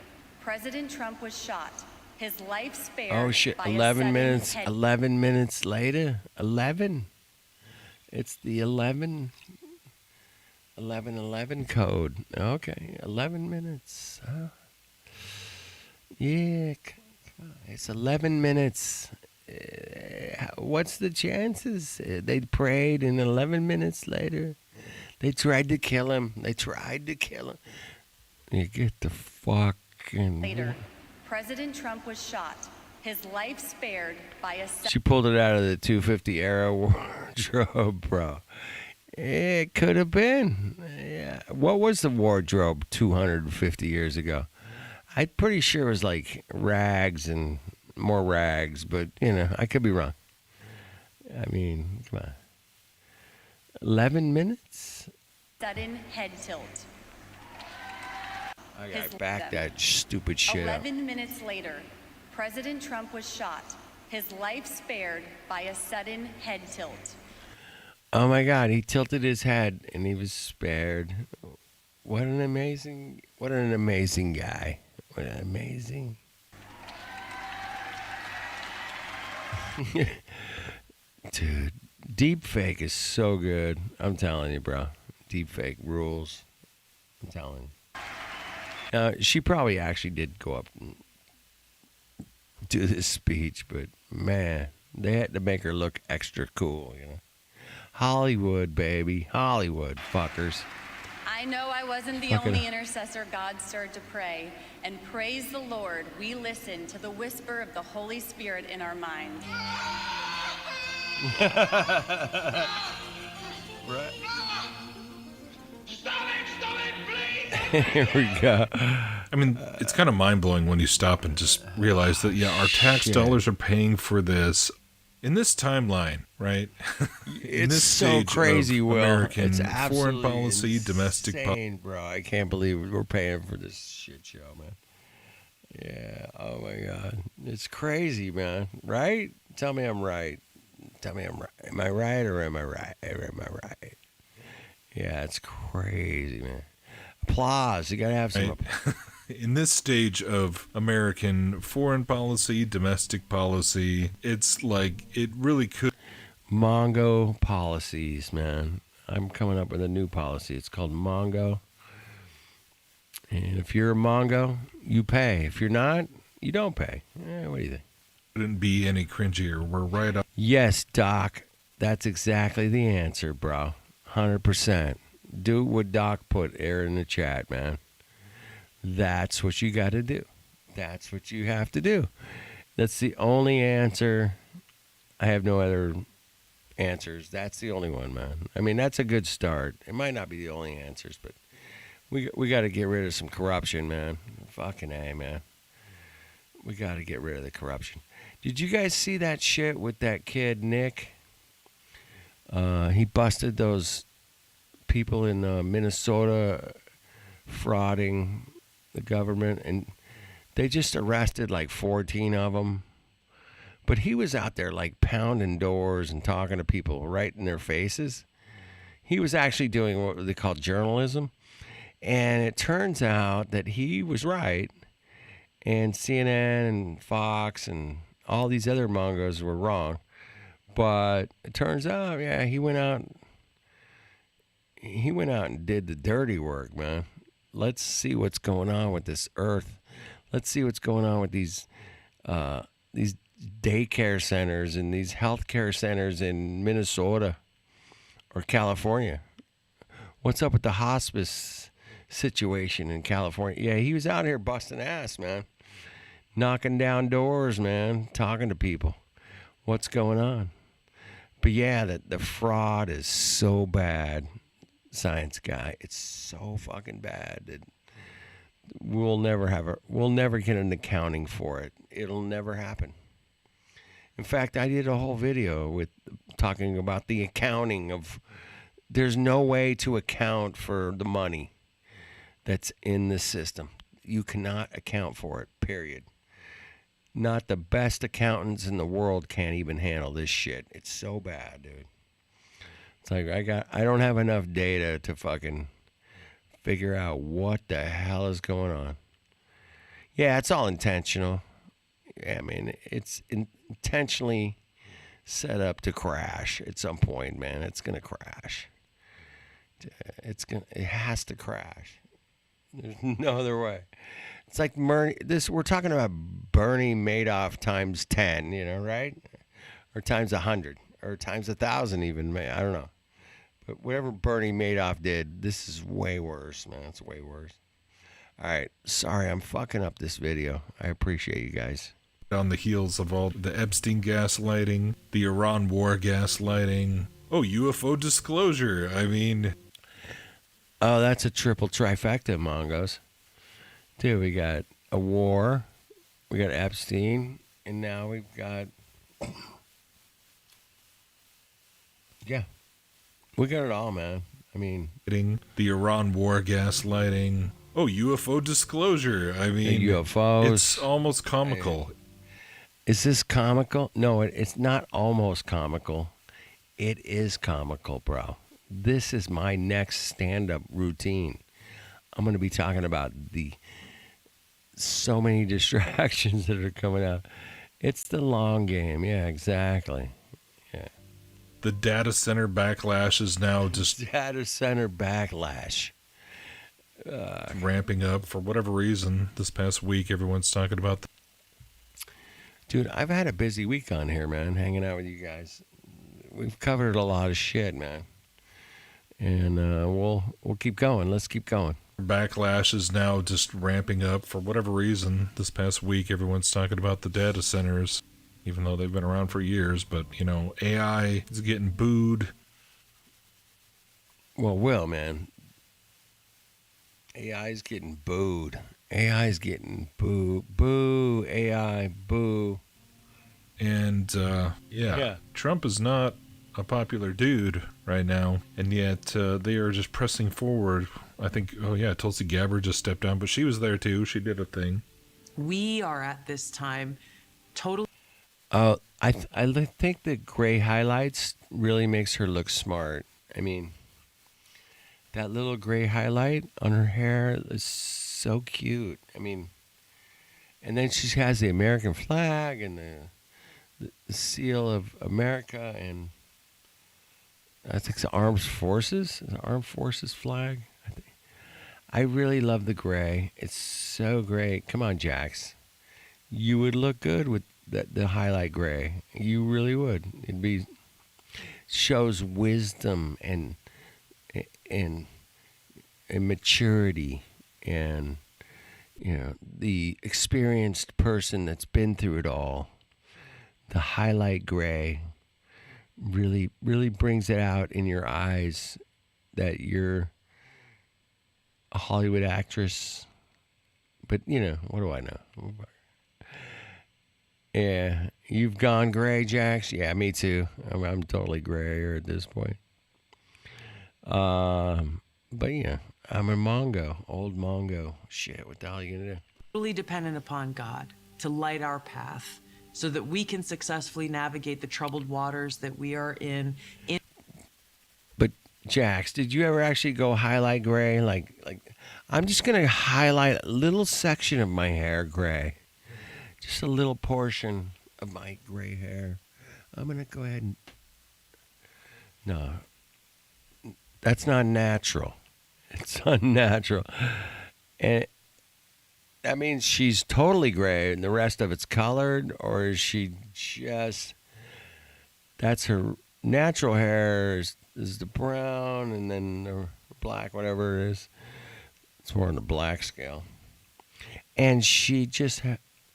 President Trump was shot. His life spared. Oh shit! By 11 a minutes. head. 11 minutes later. 11. It's the 11 code. Okay, 11 minutes. Huh? Yeah, it's 11 minutes. What's the chances? They prayed, and 11 minutes later, they tried to kill him. You get the fucking... Later, President Trump was shot. His life spared by a... She pulled it out of the 250 era wardrobe, bro. It could have been. Yeah. What was the wardrobe 250 years ago? I'm pretty sure it was like rags and more rags, but, I could be wrong. I mean, come on. 11 minutes? Sudden head tilt. I gotta back that stupid shit up. 11 minutes later, President Trump was shot. His life spared by a sudden head tilt. Oh my God, he tilted his head and he was spared. What an amazing guy. What an amazing... Dude, deep fake is so good. I'm telling you, bro. Deep fake rules. I'm telling you. She probably actually did go up and do this speech, but man, they had to make her look extra cool, you know. Hollywood, baby. Hollywood, fuckers. I know I wasn't the Fucking- only intercessor God stirred to pray, and praise the Lord, we listened to the whisper of the Holy Spirit in our minds. Right. Here we go. I mean, it's kind of mind-blowing when you stop and just realize that, yeah, our tax Shit. dollars are paying for this. In this timeline, right? In It's this so stage crazy, of Will. American It's foreign absolutely policy, domestic policy. insane, bro. I can't believe we're paying for this shit show, man. Yeah. Oh my God. It's crazy, man. Right? Tell me I'm right. Tell me I'm right. Am I right or am I right? Or am I right? Yeah, it's crazy, man. Applause. You gotta have some. Right. In this stage of American foreign policy, domestic policy, it's like it really could. Mongo policies, man. I'm coming up with a new policy. It's called Mongo. And if you're a Mongo, you pay. If you're not, you don't pay. What do you think? Couldn't be any cringier. We're right up. Yes, Doc. That's exactly the answer, bro. 100%. Do what Doc put there in the chat, man. That's what you got to do. That's what you have to do. That's the only answer. I have no other answers. That's the only one, man. I mean, that's a good start. It might not be the only answers, but we got to get rid of some corruption, man. Fucking A, man. We got to get rid of the corruption. Did you guys see that shit with that kid, Nick? He busted those people in Minnesota frauding the government, and they just arrested like 14 of them. But he was out there like pounding doors and talking to people right in their faces. He was actually doing what they call journalism. And it turns out that he was right. And CNN and Fox and all these other Mongos were wrong. But it turns out, yeah, he went out and did the dirty work, man. Let's see what's going on with this earth. Let's see what's going on with these daycare centers and these healthcare centers in Minnesota or California. What's up with the hospice situation in California? Yeah, he was out here busting ass, man. Knocking down doors, man. Talking to people. What's going on? But yeah, the fraud is so bad, science guy. It's so fucking bad that we'll never get an accounting for it. It'll never happen. In fact, I did a whole video with talking about the accounting of. There's no way to account for the money that's in the system. You cannot account for it. Period. Not the best accountants in the world can't even handle this shit. It's so bad, dude. It's like I don't have enough data to fucking figure out what the hell is going on. Yeah, it's all intentional. Yeah, I mean, it's intentionally set up to crash at some point, man. It's gonna crash. It has to crash. There's no other way. It's like we're talking about Bernie Madoff times 10, you know, right? Or times 100, or times 1,000 even. I don't know. But whatever Bernie Madoff did, this is way worse, man. It's way worse. All right. Sorry, I'm fucking up this video. I appreciate you guys. On the heels of all the Epstein gaslighting, the Iran war gaslighting. Oh, UFO disclosure. I mean. Oh, that's a triple trifecta, Mongos. Dude, we got a war, we got Epstein, and now we've got. Yeah. We got it all, man. I mean. The Iran war gaslighting. Oh, UFO disclosure. I mean. UFOs. It's almost comical. Is this comical? No, it's not almost comical. It is comical, bro. This is my next stand-up routine. I'm going to be talking about so many distractions that are coming out. It's the long game. Yeah, exactly. Yeah. The data center backlash is now just Data center backlash. ramping up for whatever reason. This past week, everyone's talking about Dude, I've had a busy week on here, man, hanging out with you guys. We've covered a lot of shit, man. And we'll keep going. Let's keep going. backlash is now just ramping up for whatever reason. This past week, everyone's talking about the data centers, even though they've been around for years. But, AI is getting booed. Well, man. AI's getting booed. AI's getting boo. Boo. AI. Boo. And, Yeah. Trump is not a popular dude right now. And yet they are just pressing forward. I think, Tulsi Gabbard just stepped down, but she was there too. She did a thing. We are at this time totally. I think the gray highlights really makes her look smart. I mean, that little gray highlight on her hair is so cute. I mean, and then she has the American flag and the seal of America, and I think it's the Armed Forces flag. I really love the gray. It's so great. Come on, Jax. You would look good with the highlight gray. You really would. Shows wisdom and maturity, and the experienced person that's been through it all. The highlight gray really brings it out in your eyes that you're a Hollywood actress. But what do I know? Yeah, you've gone gray, Jax. Yeah, me too. I'm totally grayer at this point. But yeah, I'm a Mongo, old Mongo. Shit, what the hell are you gonna do? Totally dependent upon God to light our path so that we can successfully navigate the troubled waters that we are in. But Jax, did you ever actually go highlight gray? Like I'm just gonna highlight a little section of my hair gray, just a little portion of my gray hair. I'm gonna go ahead and no, that's not natural. It's unnatural, and that means she's totally gray and the rest of it's colored, or is she just, that's her natural hair is the brown and then the black, whatever it is. It's more on the black scale. And she just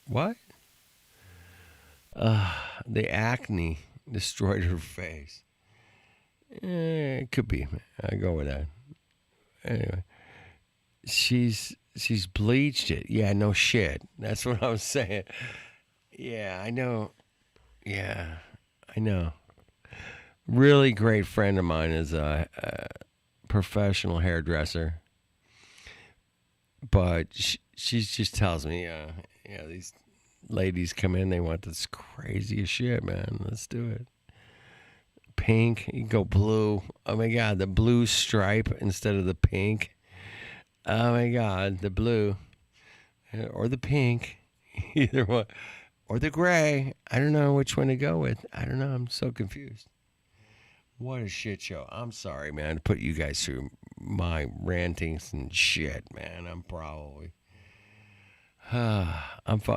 what? The acne destroyed her face. It could be. I go with that. Anyway, she's bleached it. Yeah, no shit. That's what I was saying. Yeah, I know. Yeah, I know. Really great friend of mine is a professional hairdresser. But she just tells me, these ladies come in, they want this craziest shit, man. Let's do it. Pink, you go blue. Oh my God, the blue stripe instead of the pink. Oh my God, the blue or the pink, either one, or the gray. I don't know which one to go with. I don't know. I'm so confused. What a shit show. I'm sorry, man, to put you guys through my rantings and shit, man. I'm probably,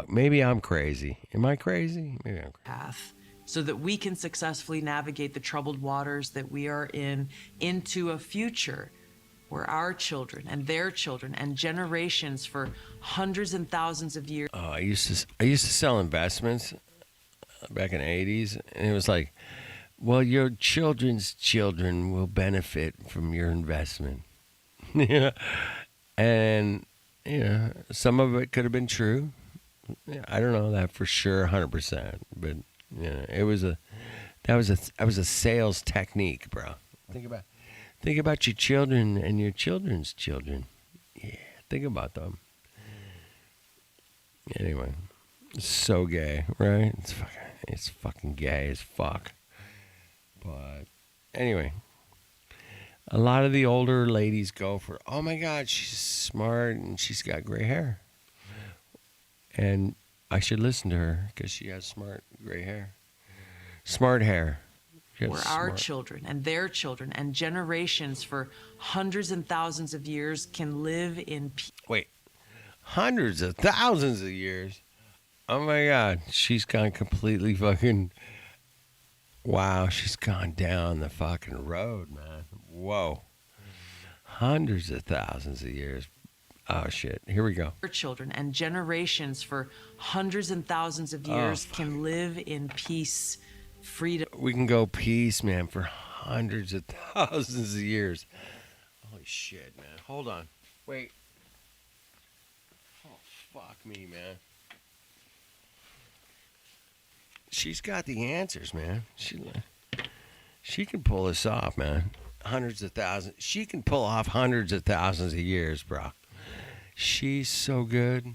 maybe I'm crazy. Am I crazy? Maybe I'm crazy. Path so that we can successfully navigate the troubled waters that we are in into a future where our children and their children and generations for hundreds and thousands of years. I used to sell investments back in the 80s, and it was like, well, your children's children will benefit from your investment. And some of it could have been true. I don't know that for sure 100%, but it was that was a sales technique, bro. Think about your children and your children's children. Yeah, think about them. Anyway, it's so gay, right? It's fucking gay as fuck. But anyway, a lot of the older ladies go for, oh my God, she's smart and she's got gray hair. And I should listen to her because she has smart gray hair. Smart hair. She has where our smart- children and their children and generations for hundreds and thousands of years can live in peace. Wait, hundreds of thousands of years? Oh my God, she's gone completely fucking. Wow, she's gone down the fucking road, man. Whoa. Hundreds of thousands of years. Oh shit, here we go. Our children and generations for hundreds and thousands of Oh, years fuck. can live in peace, freedom. We can go peace, man, for hundreds of thousands of years. Holy shit, man. Hold on. Wait. Oh, fuck me, man. She's got the answers, man. She can pull this off, man. Hundreds of thousands. She can pull off hundreds of thousands of years, bro. She's so good.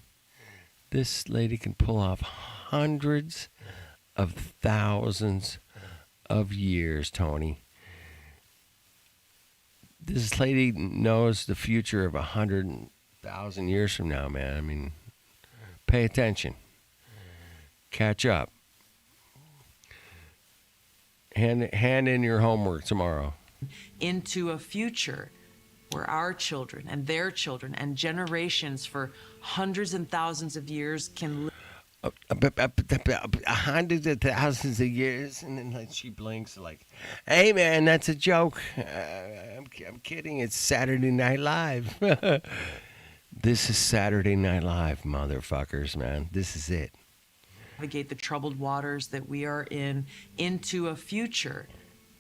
This lady can pull off hundreds of thousands of years, Tony. This lady knows the future of 100,000 years from now, man. I mean, pay attention. Catch up. Hand in your homework tomorrow. Into a future where our children and their children and generations for hundreds and thousands of years can live. Hundreds of thousands of years, and then like she blinks like, "Hey man, that's a joke. I'm kidding. It's Saturday Night Live. This is Saturday Night Live, motherfuckers, man. This is it." Navigate the troubled waters that we are in into a future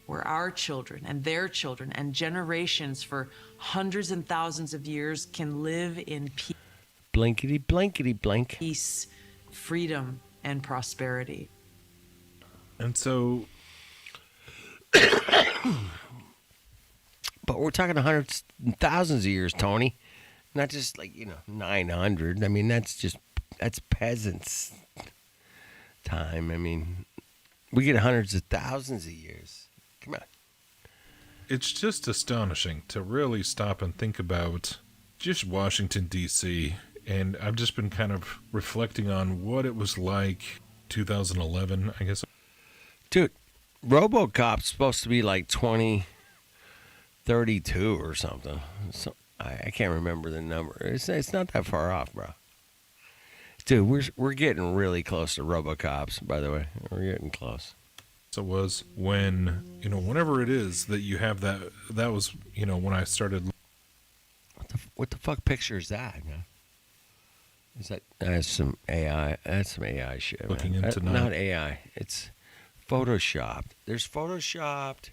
where our children and their children and generations for hundreds and thousands of years can live in peace. Blinkety blankety blank. Peace, freedom, and prosperity. And so, but we're talking hundreds and thousands of years, Tony. Not just like 900. I mean, that's peasants' time. I mean, we get hundreds of thousands of years. Come on. it's just astonishing to really stop and think about just Washington, D.C., and I've just been kind of reflecting on what it was like 2011, I guess. Dude, RoboCop's supposed to be like 2032 or something. So, I can't remember the number. It's not that far off, bro. Dude, we're getting really close to RoboCops, by the way. We're getting close. So it was when, whenever it is that you have that was, when I started. What the fuck picture is that, man? That's some AI. That's some AI shit. Looking man. into Not AI. It's Photoshopped. There's Photoshopped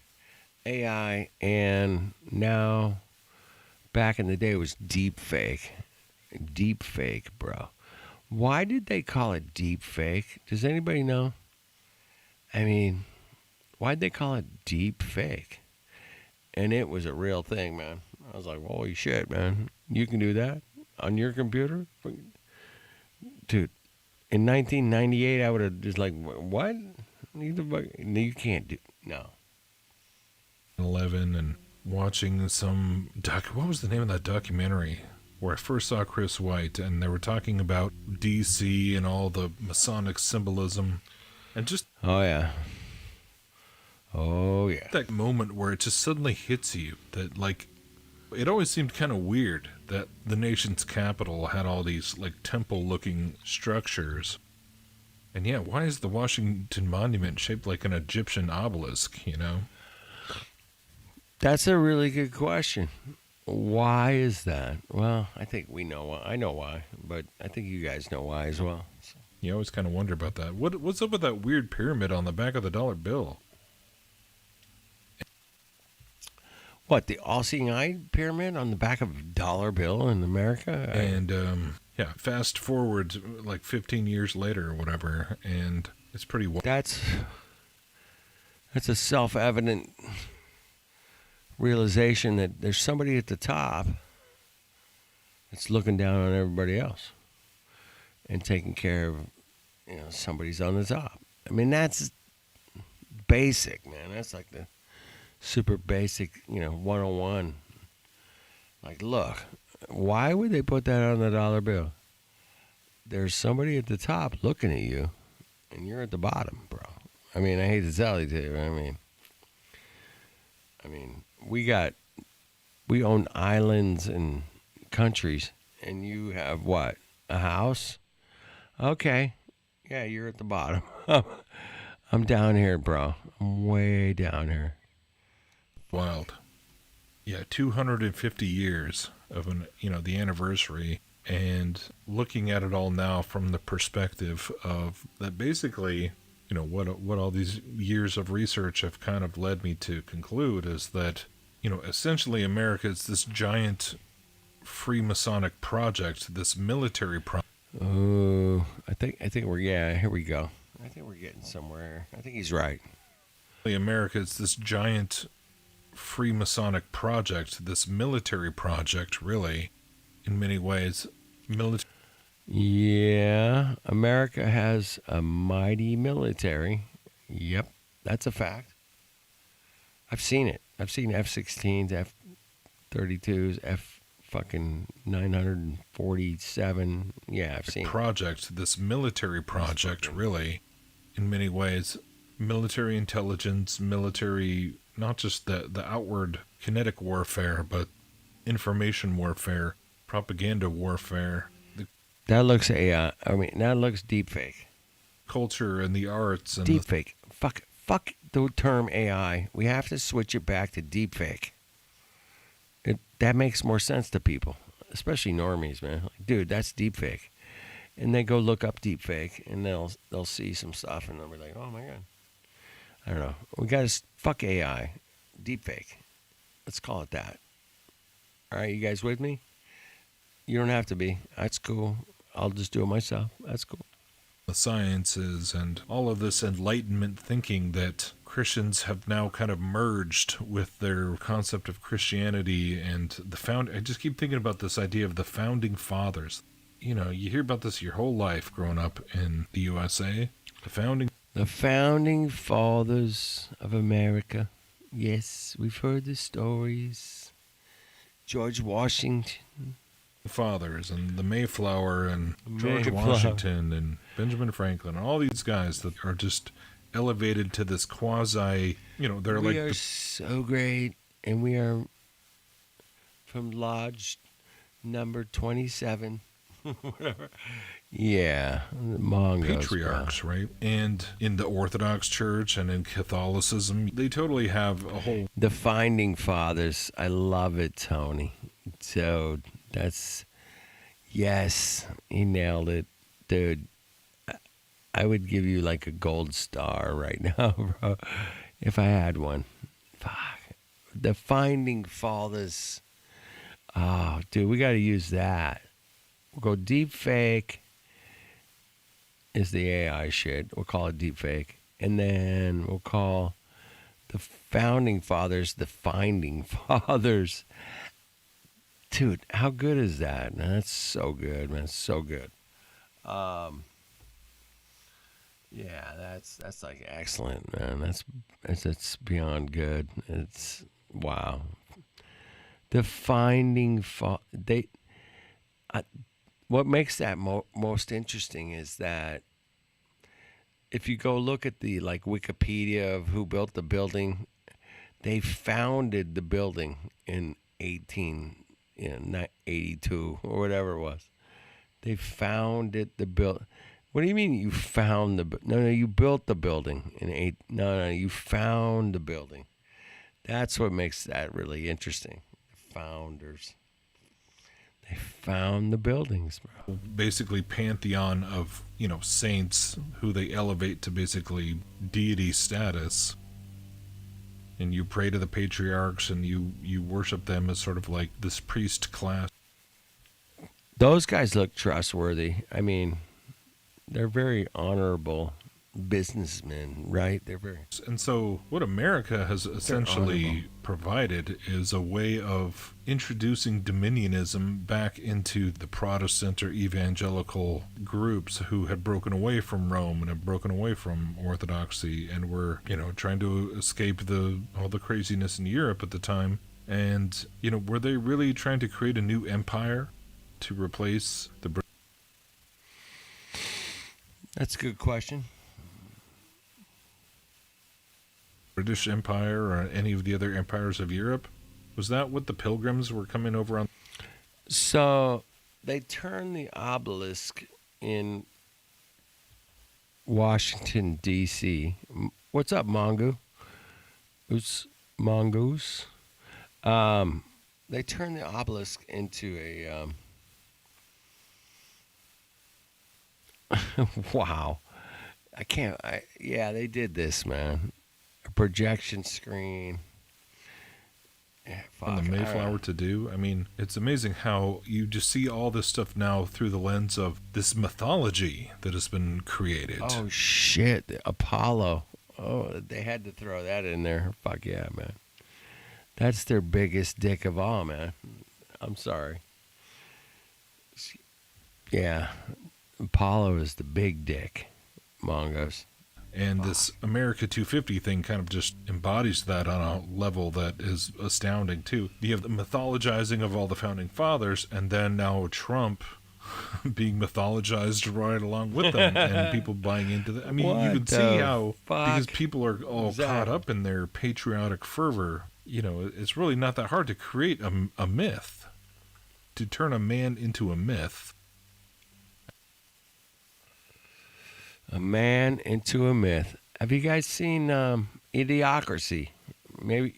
AI, and now, back in the day, it was deep fake. Deep fake, bro. Why did they call it deep fake? Does anybody know? I mean, why'd they call it deep fake? And it was a real thing, man. I was like, holy shit, man. You can do that on your computer? Dude, in 1998, I would have just like, what? You can't do, no. 11 and watching some what was the name of that documentary where I first saw Chris White, and they were talking about DC and all the Masonic symbolism and just oh yeah that moment where it just suddenly hits you that, like, it always seemed kind of weird that the nation's capital had all these like temple looking structures, and yeah, why is the Washington Monument shaped like an Egyptian obelisk? That's a really good question. Why is that? Well, I think we know why. I know why, but I think you guys know why as well. So. You always kind of wonder about that. What's up with that weird pyramid on the back of the dollar bill? What, the all-seeing eye pyramid on the back of a dollar bill in America? And yeah, fast forward like 15 years later or whatever, and it's pretty wild. That's a self-evident realization that there's somebody at the top that's looking down on everybody else and taking care of, somebody's on the top. I mean, that's basic, man. That's like the super basic, 101. Like, look, why would they put that on the dollar bill? there's somebody at the top looking at you, and you're at the bottom, bro. I mean, I hate to tell you, too. I mean, we own islands and countries, and you have what? A house? Okay. Yeah, you're at the bottom. I'm down here, bro. I'm way down here. Wild. Yeah, 250 years of the anniversary, and looking at it all now from the perspective of that basically, what all these years of research have kind of led me to conclude is that, essentially America is this giant Freemasonic project, this military project. Oh, I think here we go. I think we're getting somewhere. I think he's right. America is this giant Freemasonic project, this military project, really, in many ways. Yeah, America has a mighty military. Yep, that's a fact. I've seen it. I've seen F-16s, F-32s, fucking 947. Yeah, I've seen project, this military project, really, in many ways. Military intelligence, military, not just the outward kinetic warfare, but information warfare, propaganda warfare. That looks AI. That looks deep fake. Culture and the arts and deep fake. Fuck the term AI. We have to switch it back to deep fake. That makes more sense to people, especially normies, man. Like, dude, that's deep fake. And they go look up deep fake, and they'll see some stuff, and they'll be like, oh my god. I don't know. We got to fuck AI, deep fake. Let's call it that. All right, you guys with me? You don't have to be. That's cool. I'll just do it myself. That's cool. The sciences and all of this Enlightenment thinking that Christians have now kind of merged with their concept of Christianity and I just keep thinking about this idea of the founding fathers. You hear about this your whole life growing up in the USA. The founding fathers of America. Yes, we've heard the stories. George Washington. Fathers and the Mayflower and George Washington and Benjamin Franklin and all these guys that are just elevated to this quasi, they're we are so great, and we are from Lodge number 27. Whatever. Yeah, the Mongos, patriarchs, right? And in the Orthodox Church and in Catholicism, they totally have a whole... The Founding Fathers. I love it, Tony. So yes, he nailed it. Dude, I would give you like a gold star right now, bro, if I had one. Fuck. The Founding Fathers. Oh, dude, we got to use that. We'll go deep fake is the AI shit. We'll call it deep fake. And then we'll call the Founding Fathers the Finding Fathers. Dude, how good is that? Man, that's so good, man. So good. Yeah, that's like excellent, man. That's beyond good. It's wow. The Finding what makes that most interesting is that if you go look at the Wikipedia of who built the building, they founded the building in 1882 or whatever it was. They founded the building. What do you mean you found the? No, you built the building in No, you found the building. That's what makes that really interesting. The founders. They found the buildings, bro. Basically, pantheon of saints who they elevate to basically deity status. And you pray to the patriarchs, and you worship them as sort of like this priest class. Those guys look trustworthy. I mean, they're very honorable businessmen, right? They're very. And so what America has essentially provided is a way of introducing dominionism back into the Protestant or evangelical groups who had broken away from Rome and had broken away from Orthodoxy and were, trying to escape all the craziness in Europe at the time. And, were they really trying to create a new empire to replace the That's a good question. British Empire or any of the other empires of Europe? Was that what the pilgrims were coming over on? So they turned the obelisk in Washington, D.C. What's up, Mongo? Who's Mongoose? They turned the obelisk into a wow. Yeah, they did this, man. A projection screen. Yeah, On the Mayflower to do. I mean, it's amazing how you just see all this stuff now through the lens of this mythology that has been created. Oh, shit. Apollo. Oh, they had to throw that in there. Fuck yeah, man. That's their biggest dick of all, man. I'm sorry. Yeah. Apollo is the big dick. Mongos. And this America 250 thing kind of just embodies that on a level that is astounding, too. You have the mythologizing of all the founding fathers, and then now Trump being mythologized right along with them, and people buying into that. I mean, you can see how, because people are all caught up in their patriotic fervor, you know, it's really not that hard to create a myth, to turn a man into a myth. A man into a myth. Have you guys seen Idiocracy? Maybe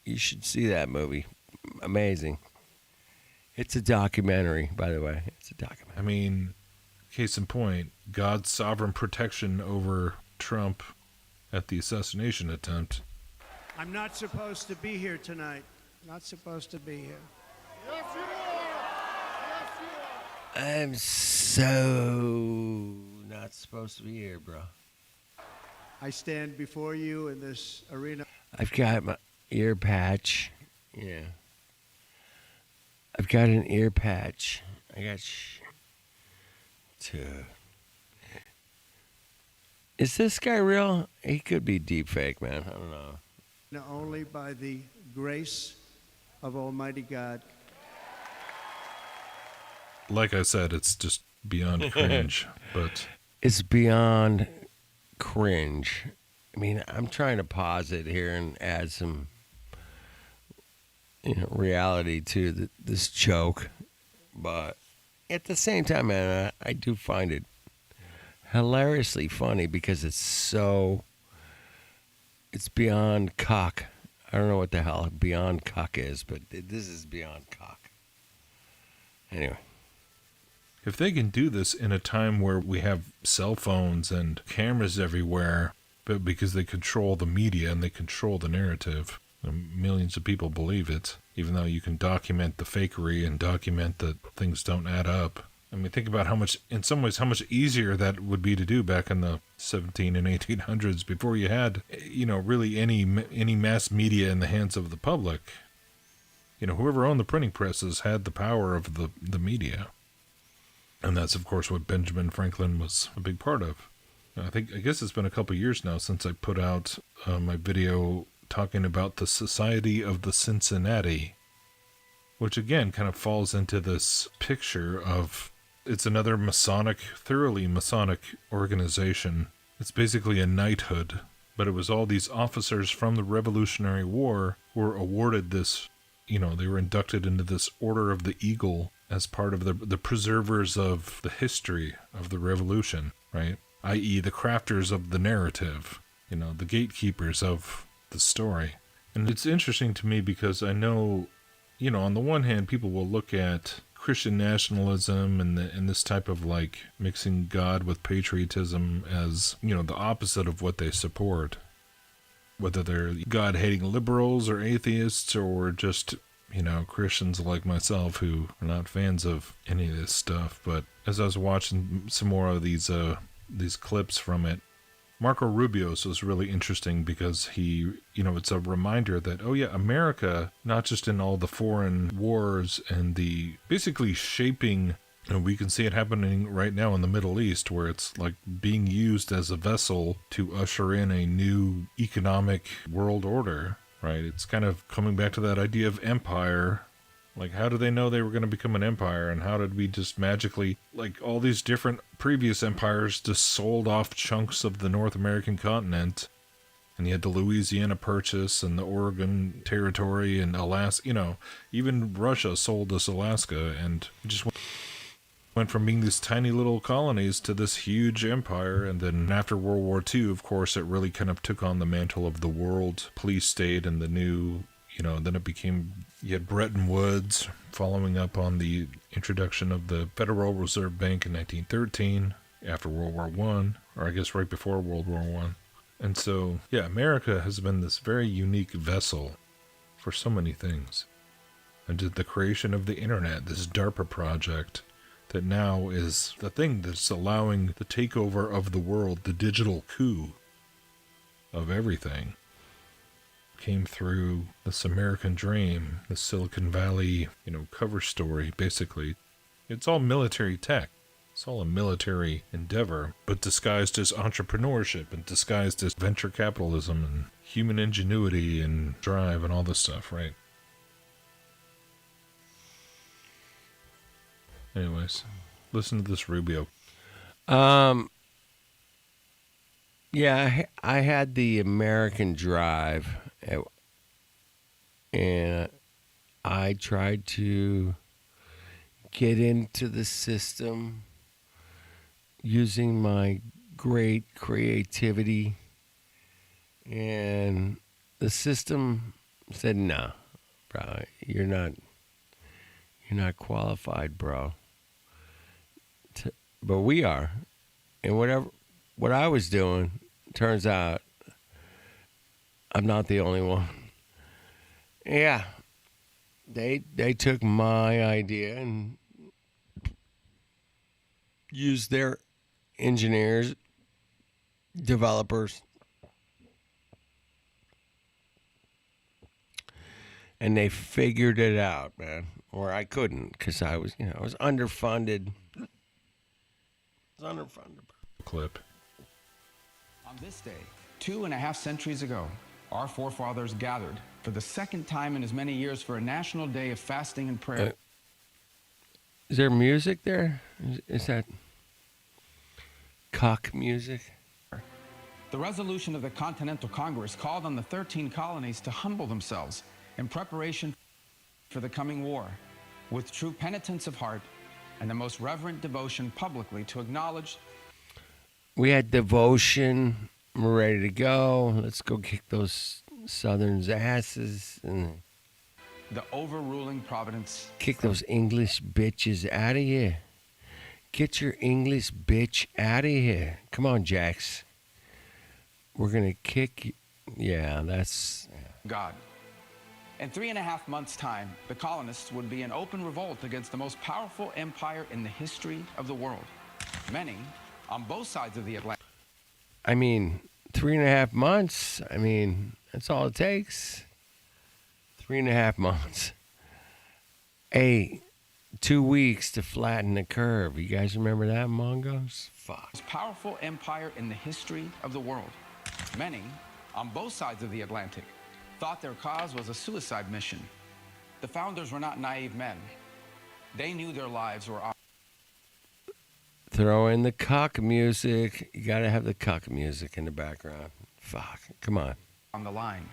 you should see that movie. Amazing. It's a documentary, by the way. It's a documentary. I mean, case in point, God's sovereign protection over Trump at the assassination attempt. I'm not supposed to be here tonight. Not supposed to be here. Yes, you are. Yes, you are. I'm so not supposed to be here, bro. I stand before you in this arena. I've got my ear patch. Yeah. I've got an ear patch. I got Is this guy real? He could be deep fake, man. I don't know. Only by the grace of Almighty God. Like I said, it's just beyond cringe, but it's beyond cringe. I mean, I'm trying to pause it here and add some, reality to this joke, but at the same time, man, I do find it hilariously funny because it's beyond cock. I don't know what the hell beyond cock is, but this is beyond cock. Anyway. If they can do this in a time where we have cell phones and cameras everywhere, but because they control the media and they control the narrative, millions of people believe it, even though you can document the fakery and document that things don't add up. I mean, think about how much easier that would be to do back in the 17 and 1800s before you had, really any mass media in the hands of the public. Whoever owned the printing presses had the power of the media. And that's, of course, what Benjamin Franklin was a big part of. I guess it's been a couple of years now since I put out my video talking about the Society of the Cincinnati, which again kind of falls into this picture of, it's another thoroughly Masonic organization. It's basically a knighthood, but it was all these officers from the Revolutionary War who were awarded this, they were inducted into this Order of the Eagle as part of the preservers of the history of the revolution, right? I.e. the crafters of the narrative, the gatekeepers of the story. And it's interesting to me because I know, on the one hand, people will look at Christian nationalism and this type of like mixing God with patriotism as, the opposite of what they support. Whether they're God-hating liberals or atheists or just Christians like myself who are not fans of any of this stuff. But as I was watching some more of these clips from it, Marco Rubio's was really interesting because he, it's a reminder that, oh yeah, America, not just in all the foreign wars and the basically shaping, we can see it happening right now in the Middle East where it's like being used as a vessel to usher in a new economic world order. Right, it's kind of coming back to that idea of empire Like, how did they know they were going to become an empire? And how did we just magically, like, all these different previous empires just sold off chunks of the North American continent? And you had the Louisiana Purchase and the Oregon Territory and Alaska, you know, even Russia sold us Alaska, and it just went from being these tiny little colonies to this huge empire. And then after World War II, of course, it really kind of took on the mantle of the world police state and the new, you know, then it became, you had Bretton Woods following up on the introduction of the Federal Reserve Bank in 1913 after World War I, or I guess right before World War I. And so, yeah, America has been this very unique vessel for so many things. And the creation of the internet, this DARPA project, that now is the thing that's allowing the takeover of the world, the digital coup of everything, came through this American dream, the Silicon Valley, you know, cover story, basically. It's all military tech. It's all a military endeavor, but disguised as entrepreneurship and disguised as venture capitalism and human ingenuity and drive and all this stuff, right? Anyways, listen to this, Rubio. Yeah, I had the American Drive, and I tried to get into the system using my great creativity, and the system said, "No, bro, you're not qualified, bro." But we are, and what I was doing, turns out I'm not the only one. Yeah, they took my idea and used their engineers, developers, and they figured it out, man. Or I couldn't, because I was underfunded. Clip. On this day, 2.5 centuries ago, our forefathers gathered for the second time in as many years for a national day of fasting and prayer. Is there music there? Is that cock music? The resolution of the Continental Congress called on the 13 colonies to humble themselves in preparation for the coming war, with true penitence of heart and the most reverent devotion publicly to acknowledge. We had devotion. We're ready to go. Let's go kick those Southern's asses and the overruling providence. Kick those English bitches out of here. Get your English bitch out of here. Come on, Jax. We're going to kick you. Yeah, that's... God. In 3.5 months' time, the colonists would be in open revolt against the most powerful empire in the history of the world. Many, on both sides of the Atlantic. I mean, 3.5 months. I mean, that's all it takes. 3.5 months. Hey, 2 weeks to flatten the curve. You guys remember that, Mongos? Fuck. Most powerful empire in the history of the world. Many, on both sides of the Atlantic, thought their cause was a suicide mission. The founders were not naive men. They knew their lives were... Throw in the cock music. You gotta have the cock music in the background. Fuck, come on. On the line.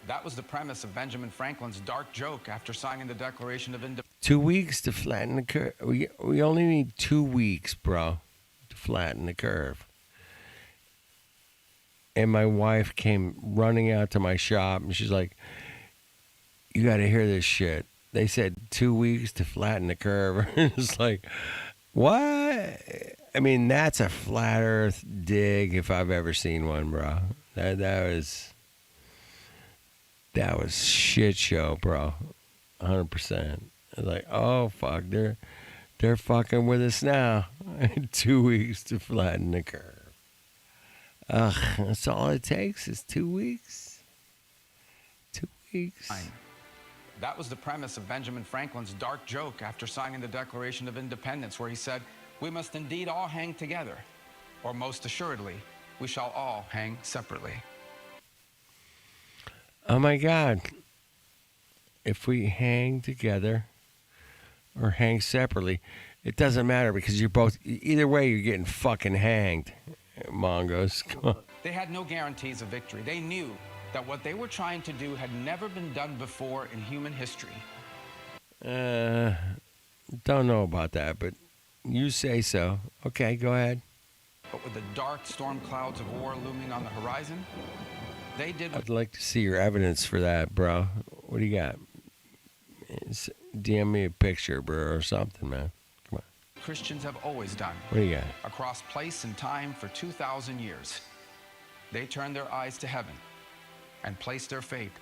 That was the premise of Benjamin Franklin's dark joke after signing the Declaration of Independence. 2 weeks to flatten the curve. We only need 2 weeks, bro, to flatten the curve. And my wife came running out to my shop, and she's like, "You got to hear this shit. They said 2 weeks to flatten the curve." It's like, what? I mean, that's a flat Earth dig if I've ever seen one, bro. That was shit show, bro. 100%. Like, oh fuck, they're fucking with us now. 2 weeks to flatten the curve. Ugh, that's all it takes is 2 weeks. 2 weeks. That was the premise of Benjamin Franklin's dark joke after signing the Declaration of Independence, where he said, "We must indeed all hang together, or most assuredly, we shall all hang separately." Oh my God. if we hang together or hang separately, it doesn't matter because you're both, either way, you're getting fucking hanged, Mongos. Come on. They had no guarantees of victory. They knew that what they were trying to do had never been done before in human history. Don't know about that, but you say so. Okay, go ahead. But with the dark storm clouds of war looming on the horizon, they did what I'd like to see your evidence for that, bro. What do you got? DM me a picture, bro, or something, man. Come on. Christians have always done. What do you got? Across place and time for 2,000 years, they turned their eyes to heaven and placed their faith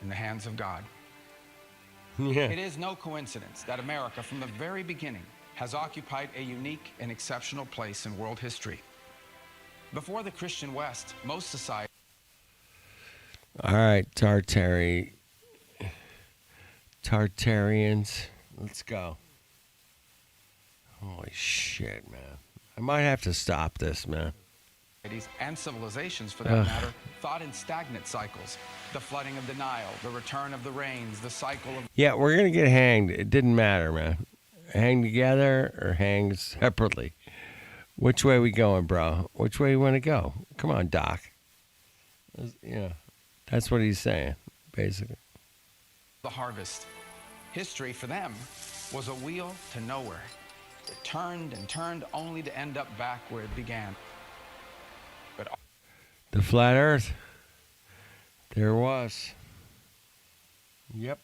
in the hands of God. Yeah. It is no coincidence that America, from the very beginning, has occupied a unique and exceptional place in world history. Before the Christian West, most societies... All right, Tartarians. Let's go. Holy shit, man. I might have to stop this, man. And civilizations, for that matter, thought in stagnant cycles. The flooding of the Nile, the return of the rains, the cycle of... Yeah, we're going to get hanged. It didn't matter, man. Hang together or hang separately. Which way we going, bro? Which way you want to go? Come on, Doc. Yeah, that's what he's saying, basically. The harvest. History, for them, was a wheel to nowhere. It turned and turned only to end up back where it began. But the flat earth. There it was. Yep.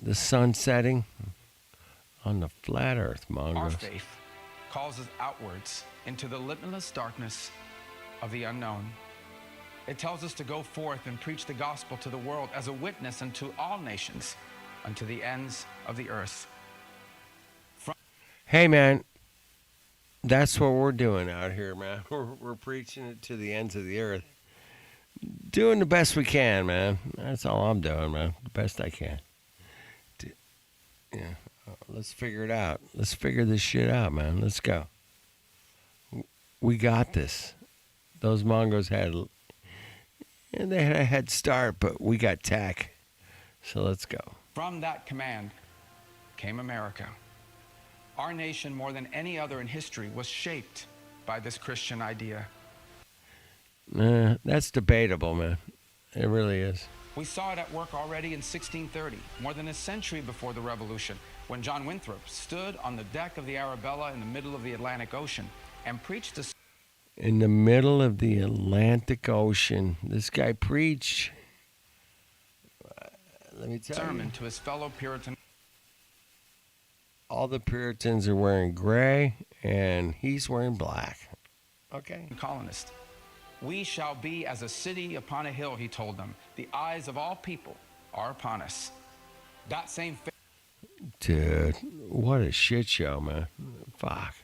The sun setting on the flat earth, our Mongols. faith calls us outwards into the limitless darkness of the unknown. It tells us to go forth and preach the gospel to the world as a witness unto all nations, unto the ends of the earth. Hey, man. That's what we're doing out here, man. We're preaching it to the ends of the earth. Doing the best we can, man. That's all I'm doing, man. The best I can. Yeah. Let's figure it out. Let's figure this shit out, man. Let's go. We got this. Those Mongos they had a head start, but we got tech. So let's go. From that command came America. Our nation, more than any other in history, was shaped by this Christian idea. That's debatable, man. It really is. We saw it at work already in 1630, more than a century before the Revolution, when John Winthrop stood on the deck of the Arabella in the middle of the Atlantic Ocean and preached a... In the middle of the Atlantic Ocean, this guy preached. Let me tell sermon you. to his fellow Puritan. All the Puritans are wearing gray, and he's wearing black. Okay. Colonist. We shall be as a city upon a hill, he told them. The eyes of all people are upon us. That same Dude, what a shit show, man. Fuck.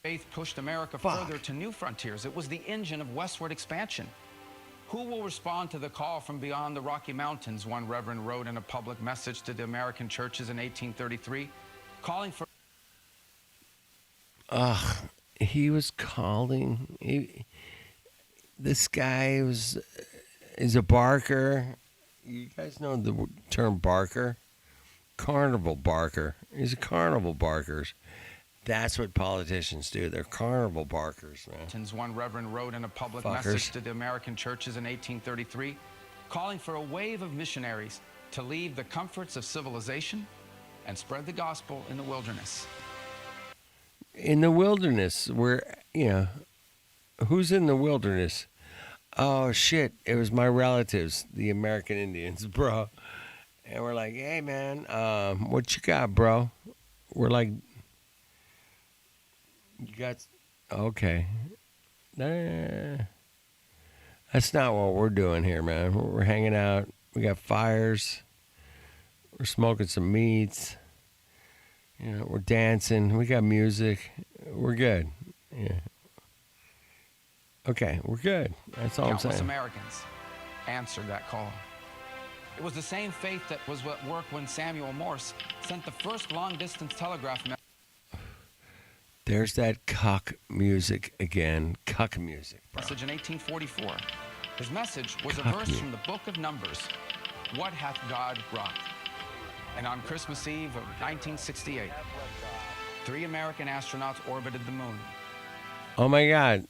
faith pushed America further to new frontiers. It was the engine of westward expansion. Who will respond to the call from beyond the Rocky Mountains, one reverend wrote in a public message to the American churches in 1833, calling for... He was calling... This guy is a barker. You guys know the term barker? Carnival barker. He's a carnival barkers. That's what politicians do. They're carnival barkers, man. One reverend wrote in a public Fuckers. message to the American churches in 1833, calling for a wave of missionaries to leave the comforts of civilization and spread the gospel in the wilderness. In the wilderness, where, who's in the wilderness? Oh, shit. It was my relatives, the American Indians, bro. And we're like, hey, man, what you got, bro? We're like, you got, okay. That's not what we're doing here, man. We're hanging out. We got fires. We're smoking some meats. We're dancing. We got music. We're good. Yeah. Okay, we're good. That's all I'm Countless saying. Americans answered that call. It was the same faith that was at work when Samuel Morse sent the first long-distance telegraph message. There's that cuck music again. Cuck music, bro. Message in 1844. His message was a Cuck verse music. from the book of Numbers. What hath God wrought? And on Christmas Eve of 1968, 3 American astronauts orbited the moon. Oh my God.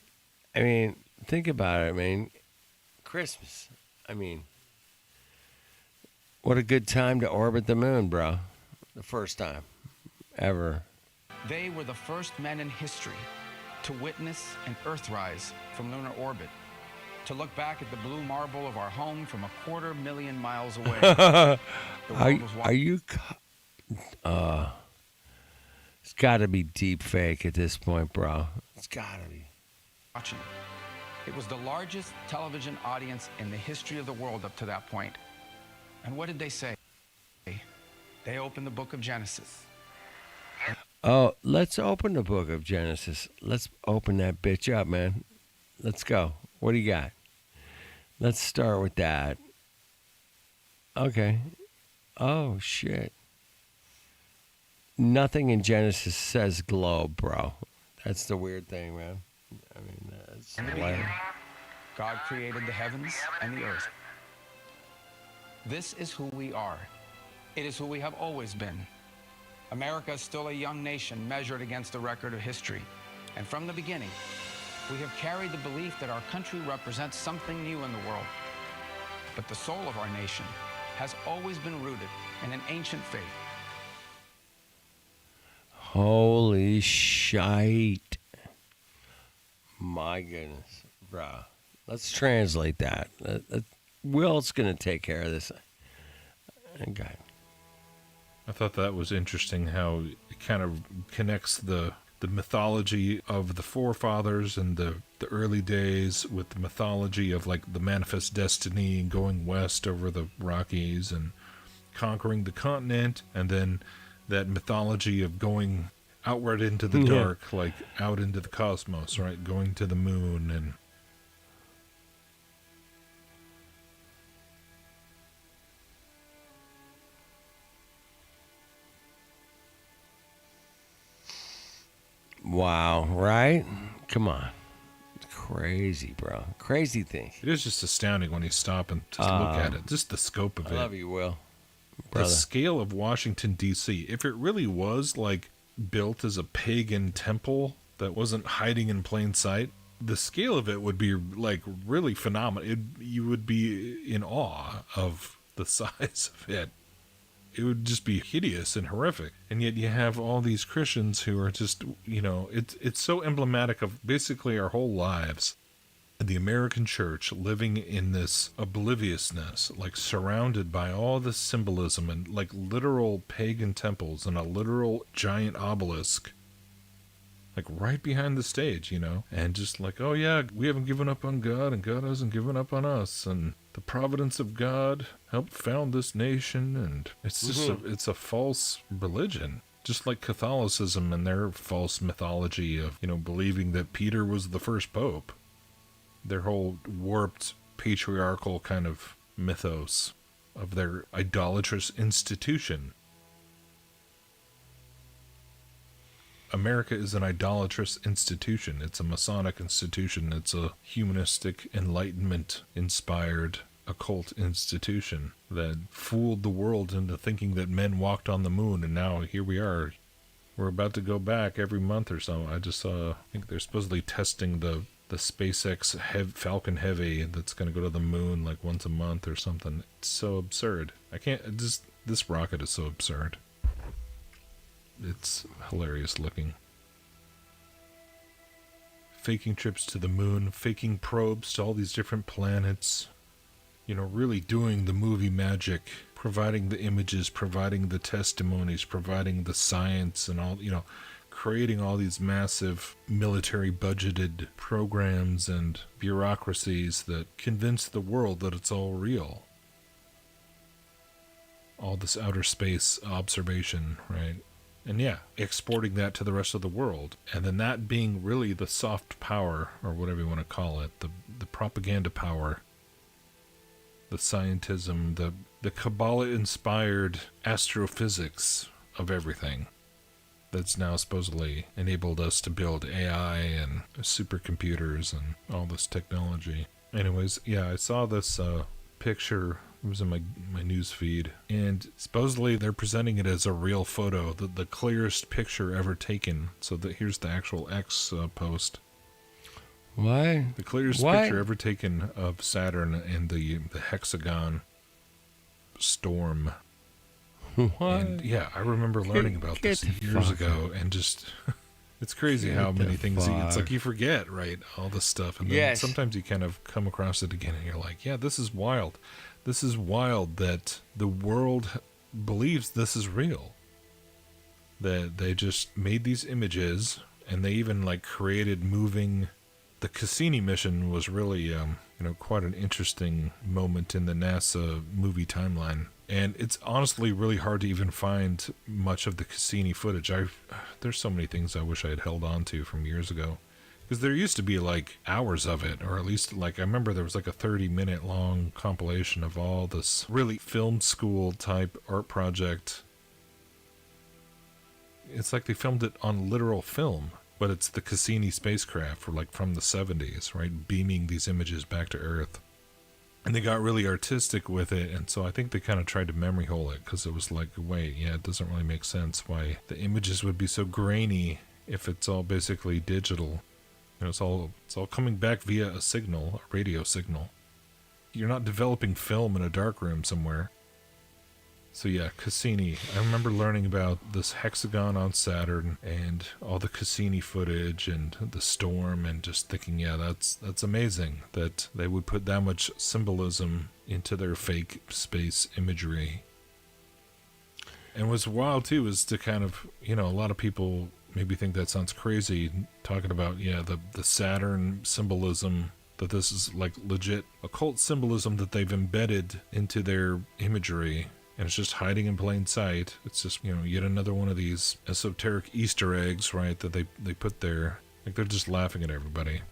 I mean, think about it. I mean, Christmas. I mean, what a good time to orbit the moon, bro. The first time ever. They were the first men in history to witness an Earthrise from lunar orbit, to look back at the blue marble of our home from 250,000 miles away. Are you? It's got to be deep fake at this point, bro. It's got to be. Watching. It was the largest television audience in the history of the world up to that point. And what did they say? They opened the book of Genesis. Oh, let's open the book of Genesis. Let's open that bitch up, man. Let's go. What do you got? Let's start with that. Okay. Oh, shit. Nothing in Genesis says globe, bro. That's the weird thing, man. I mean, that's In the beginning, God created the heavens and the earth. This is who we are. It is who we have always been. America is still a young nation measured against the record of history. And from the beginning, we have carried the belief that our country represents something new in the world. But the soul of our nation has always been rooted in an ancient faith. Holy shite. My goodness, bro. Let's translate that. Will's going to take care of this. Okay. I thought that was interesting how it kind of connects the mythology of the forefathers and the early days with the mythology of like the manifest destiny and going west over the Rockies and conquering the continent, and then that mythology of going outward into the dark, like out into the cosmos, right? Going to the moon and wow, right? Come on. It's crazy, bro. Crazy thing. it is just astounding when you stop and just look at it. Just the scope of I it. love you, Will. The Brother. scale of Washington, D.C., if it really was like built as a pagan temple that wasn't hiding in plain sight, the scale of it would be like really phenomenal. You would be in awe of the size of it. It would just be hideous and horrific. And yet you have all these Christians who are just, it's so emblematic of basically our whole lives. The American church living in this obliviousness, like surrounded by all this symbolism and like literal pagan temples and a literal giant obelisk, like right behind the stage, and just like, oh yeah, we haven't given up on God and God hasn't given up on us, and the providence of God helped found this nation, and it's just it's a false religion. Just like Catholicism and their false mythology of, believing that Peter was the first pope. Their whole warped patriarchal kind of mythos of their idolatrous institution. America is an idolatrous institution. It's a Masonic institution. It's a humanistic, enlightenment-inspired occult institution that fooled the world into thinking that men walked on the moon, and now here we are. We're about to go back every month or so. I just saw, I think they're supposedly testing the SpaceX Falcon Heavy that's going to go to the moon like once a month or something. It's so absurd. This rocket is so absurd. It's hilarious looking. Faking trips to the moon, faking probes to all these different planets. Really doing the movie magic, providing the images, providing the testimonies, providing the science and all, creating all these massive military budgeted programs and bureaucracies that convince the world that it's all real. All this outer space observation, right? And yeah, exporting that to the rest of the world. And then that being really the soft power, or whatever you want to call it, the propaganda power, the scientism, the Kabbalah-inspired astrophysics of everything. That's now supposedly enabled us to build AI and supercomputers and all this technology. Anyways, yeah, I saw this picture It was in my news feed. And supposedly they're presenting it as a real photo, the clearest picture ever taken. So here's the actual X post. Why? The clearest picture ever taken of Saturn and the hexagon storm. What? And yeah, I remember learning about this years ago, and just it's crazy how many things it's like you forget, right? All this stuff, and then sometimes you kind of come across it again, and you're like, yeah, this is wild. This is wild that the world believes this is real. That they just made these images, and they even like created moving. The Cassini mission was really, quite an interesting moment in the NASA movie timeline. And it's honestly really hard to even find much of the Cassini footage. There's so many things I wish I had held on to from years ago. Because there used to be like hours of it, or at least like I remember there was like a 30-minute long compilation of all this really film school type art project. It's like they filmed it on literal film. But it's the Cassini spacecraft from the 70s, right? Beaming these images back to Earth. And they got really artistic with it. And so I think they kind of tried to memory hole it because it was like, wait, yeah, it doesn't really make sense why the images would be so grainy if it's all basically digital. It's all coming back via a signal, a radio signal. You're not developing film in a darkroom somewhere. So yeah, Cassini. I remember learning about this hexagon on Saturn and all the Cassini footage and the storm, and just thinking, yeah, that's amazing that they would put that much symbolism into their fake space imagery. And what's wild too is to kind of, a lot of people maybe think that sounds crazy, talking about, the Saturn symbolism, that this is like legit occult symbolism that they've embedded into their imagery. And it's just hiding in plain sight. It's just, yet another one of these esoteric Easter eggs, right, that they put there. Like, they're just laughing at everybody.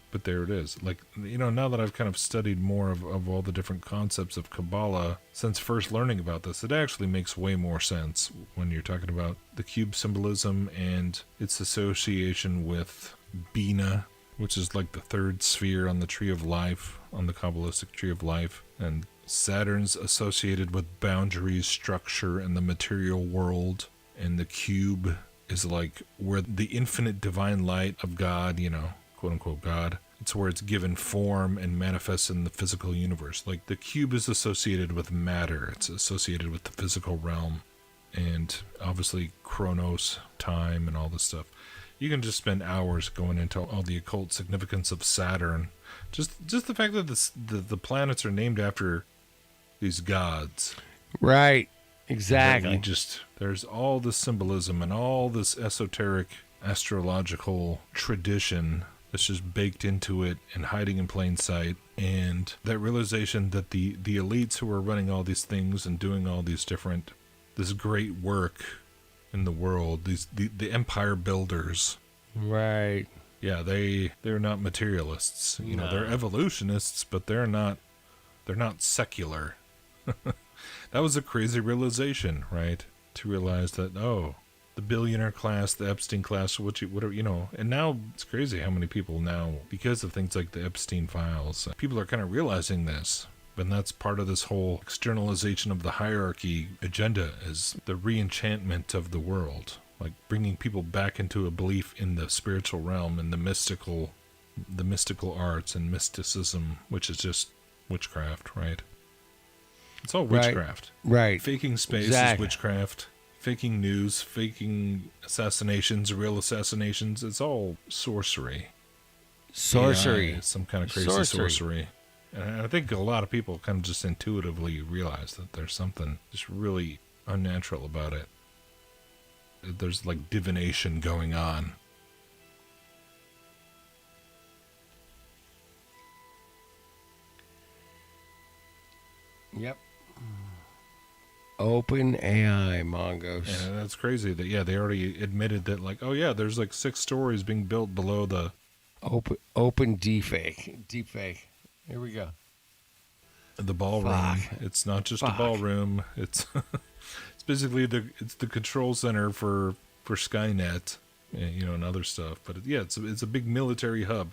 But there it is. Like, now that I've kind of studied more of all the different concepts of Kabbalah, since first learning about this, it actually makes way more sense when you're talking about the cube symbolism and its association with Bina, which is like the third sphere on the Tree of Life, on the Kabbalistic Tree of Life, and Saturn's associated with boundaries, structure, and the material world. And the cube is like where the infinite divine light of God, quote unquote God, it's where it's given form and manifests in the physical universe. Like the cube is associated with matter. It's associated with the physical realm. And obviously Chronos, time, and all this stuff. You can just spend hours going into all the occult significance of Saturn. Just the fact that the planets are named after these gods. Right. Exactly. There's all this symbolism and all this esoteric astrological tradition that's just baked into it and hiding in plain sight. And that realization that the elites who are running all these things and doing all these this great work in the world, the empire builders. Right. Yeah, they're not materialists. They're evolutionists, but they're not secular. That was a crazy realization, right? To realize that, the billionaire class, the Epstein class, whatever, and now it's crazy how many people now, because of things like the Epstein files, people are kind of realizing this. And that's part of this whole externalization of the hierarchy agenda, is the re-enchantment of the world. Like bringing people back into a belief in the spiritual realm and the mystical arts and mysticism, which is just witchcraft, right? It's all witchcraft. Right. Faking space is witchcraft. Faking news, faking assassinations, real assassinations, it's all sorcery. Sorcery. AI, some kind of crazy sorcery. And I think a lot of people kind of just intuitively realize that there's something just really unnatural about it. There's like divination going on. Yep. Open AI, Mongoose. And that's crazy that, they already admitted that, like, there's like 6 stories being built below the... Open deepfake. Here we go. The ballroom. Fuck. It's not just a ballroom. It's it's basically the control center for Skynet, and other stuff. But it's a big military hub.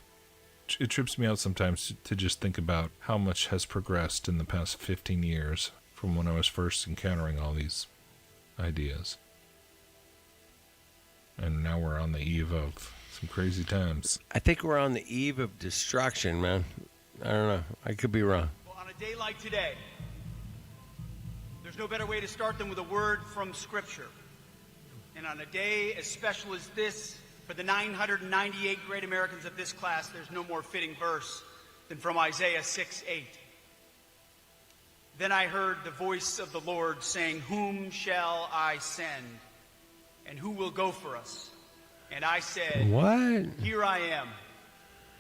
it trips me out sometimes to just think about how much has progressed in the past 15 years from when I was first encountering all these ideas. And now we're on the eve of some crazy times. I think we're on the eve of destruction, man. I don't know. I could be wrong. Well, on a day like today, there's no better way to start than with a word from Scripture. And on a day as special as this, for the 998 great Americans of this class, there's no more fitting verse than from Isaiah 6:8. Then I heard the voice of the Lord saying, "Whom shall I send? And who will go for us?" And I said, What? "Here I am.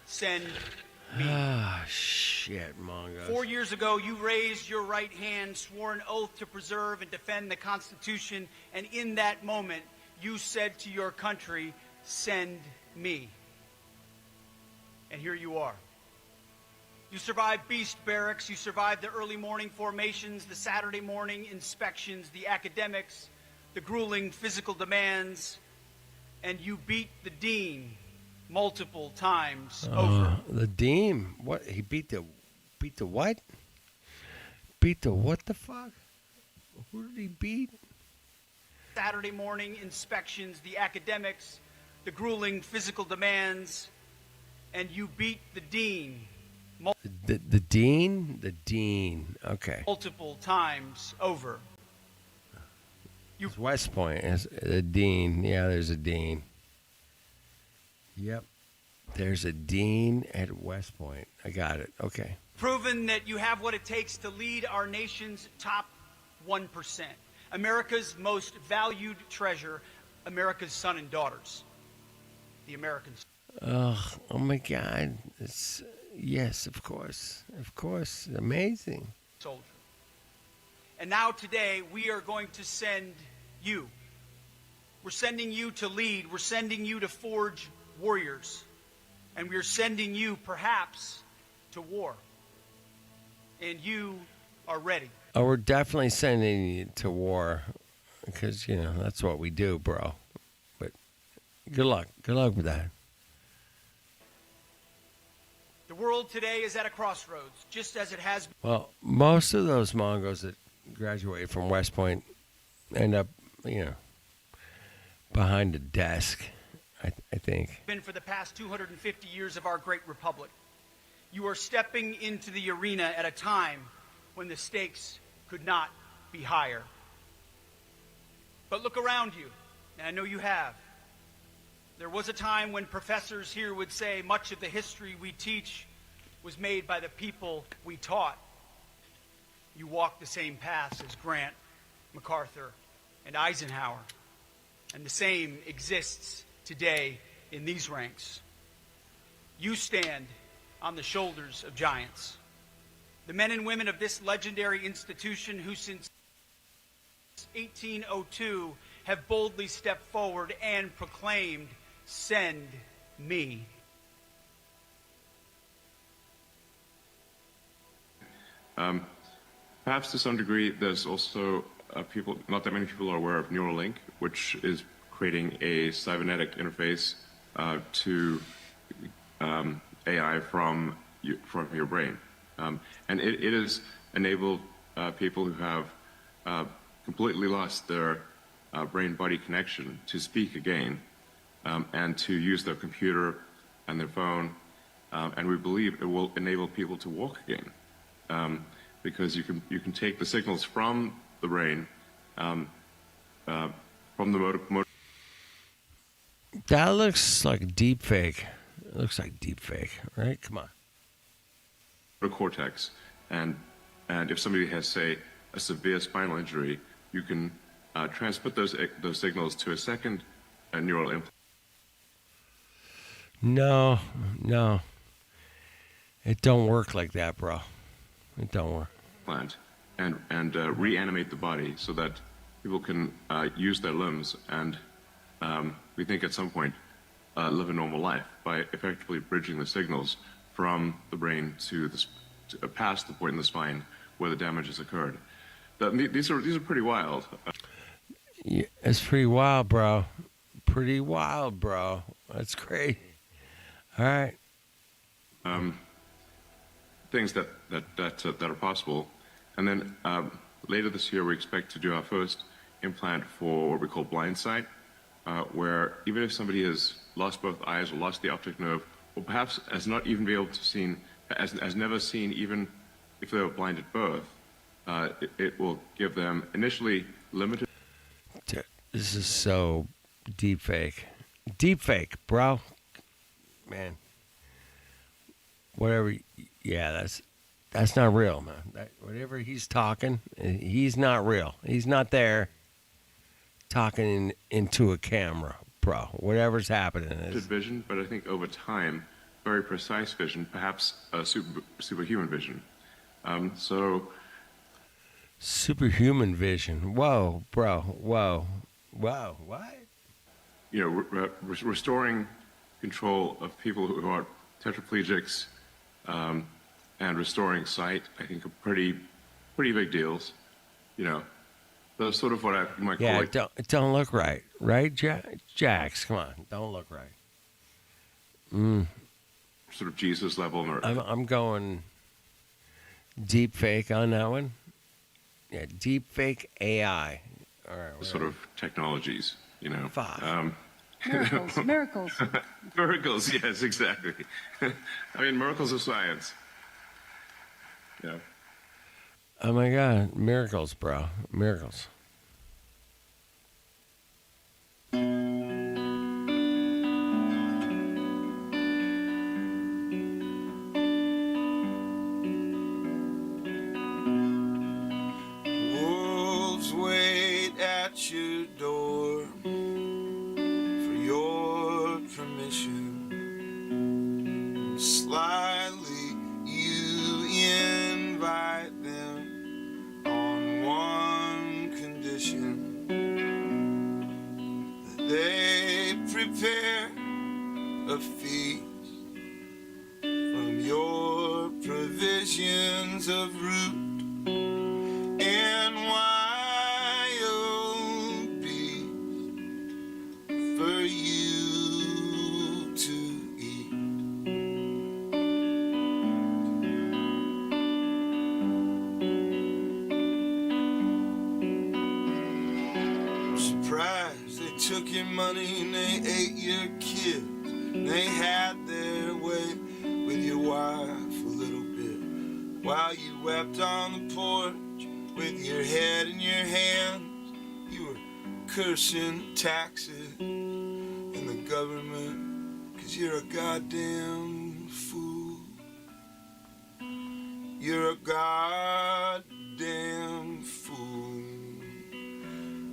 Send me." Ah, shit, Mongos. 4 years ago, you raised your right hand, swore an oath to preserve and defend the Constitution, and in that moment, you said to your country, "Send me." And here you are. You survived beast barracks, you survived the early morning formations, the Saturday morning inspections, the academics, the grueling physical demands, and you beat the dean multiple times over. The dean? What? He beat the what? Beat the what the fuck? Who did he beat? Saturday morning inspections, the academics, the grueling physical demands, and you beat the dean. The dean? The dean. Okay. Multiple times over. It's West Point. It's the dean. Yeah, there's a dean. Yep. There's a dean at West Point. I got it. Okay. Proven that you have what it takes to lead our nation's top 1%. America's most valued treasure, America's son and daughters. The Americans. Oh my God. It's yes, of course. Of course. Amazing. Soldier. And now today we are going to send you. We're sending you to lead. We're sending you to forge warriors. And we're sending you perhaps to war. And you are ready. Oh, we're definitely sending you to war because, you know, that's what we do, bro. But good luck. Good luck with that. The world today is at a crossroads, just as it has been. Well, most of those Mongos that graduate from West Point end up, you know, behind a desk, I think. Been for the past 250 years of our great republic. You are stepping into the arena at a time when the stakes could not be higher. But look around you, and I know you have. There was a time when professors here would say much of the history we teach was made by the people we taught. You walk the same paths as Grant, MacArthur, and Eisenhower. And the same exists today in these ranks. You stand on the shoulders of giants. The men and women of this legendary institution who since 1802 have boldly stepped forward and proclaimed, "Send me." Perhaps to some degree, there's also not that many people are aware of Neuralink, which is creating a cybernetic interface to AI from your brain. And it has enabled people who have completely lost their brain-body connection to speak again and to use their computer and their phone. And we believe it will enable people to walk again because you can take the signals from the brain, from the motor. That looks like deep fake. It looks like deep fake, right? Come on. Cortex, and if somebody has, say, a severe spinal injury, you can transmit those signals to a second neural implant. No, it don't work like that, bro. It don't work. And reanimate the body so that people can use their limbs and we think at some point live a normal life by effectively bridging the signals from the brain to past the point in the spine where the damage has occurred. These are pretty wild. Yeah, it's pretty wild, bro. Pretty wild, bro. That's great. All right. things that are possible. And then later this year, we expect to do our first implant for what we call blind sight, where even if somebody has lost both eyes or lost the optic nerve, or perhaps has not even been able to see, has never seen, even if they were blind at birth, it will give them initially limited. Dude, this is so deep fake. Deep fake, bro. Man. Whatever. Yeah, that's not real, man. Whatever he's talking, he's not real. He's not there talking into a camera, bro. Whatever's happening is Vision, but I think over time, very precise vision, perhaps superhuman vision. Superhuman vision. Whoa, bro. Whoa. Whoa. What? You know, restoring control of people who are tetraplegics and restoring sight, I think, are pretty big deals. You know, that's sort of what I might call like. Don't look right, right, Jax? Come on, don't look right. Sort of Jesus level. I'm going deep fake on that one. Yeah, deep fake AI. All right, sort of technologies, you know. Miracles, miracles. Miracles, yes, exactly. I mean, miracles of science. Yeah. Oh my God, miracles, bro, miracles. Wolves wait at your door for your permission. Slyly you invite them on one condition, that they prepare a feast from your provisions of root and wild beasts for you to eat. I'm surprised they took your money and they ate your kids. They had their way with your wife a little bit while you wept on the porch with your head in your hands. You were cursing taxes and the government, 'cause you're a goddamn fool. You're a goddamn fool.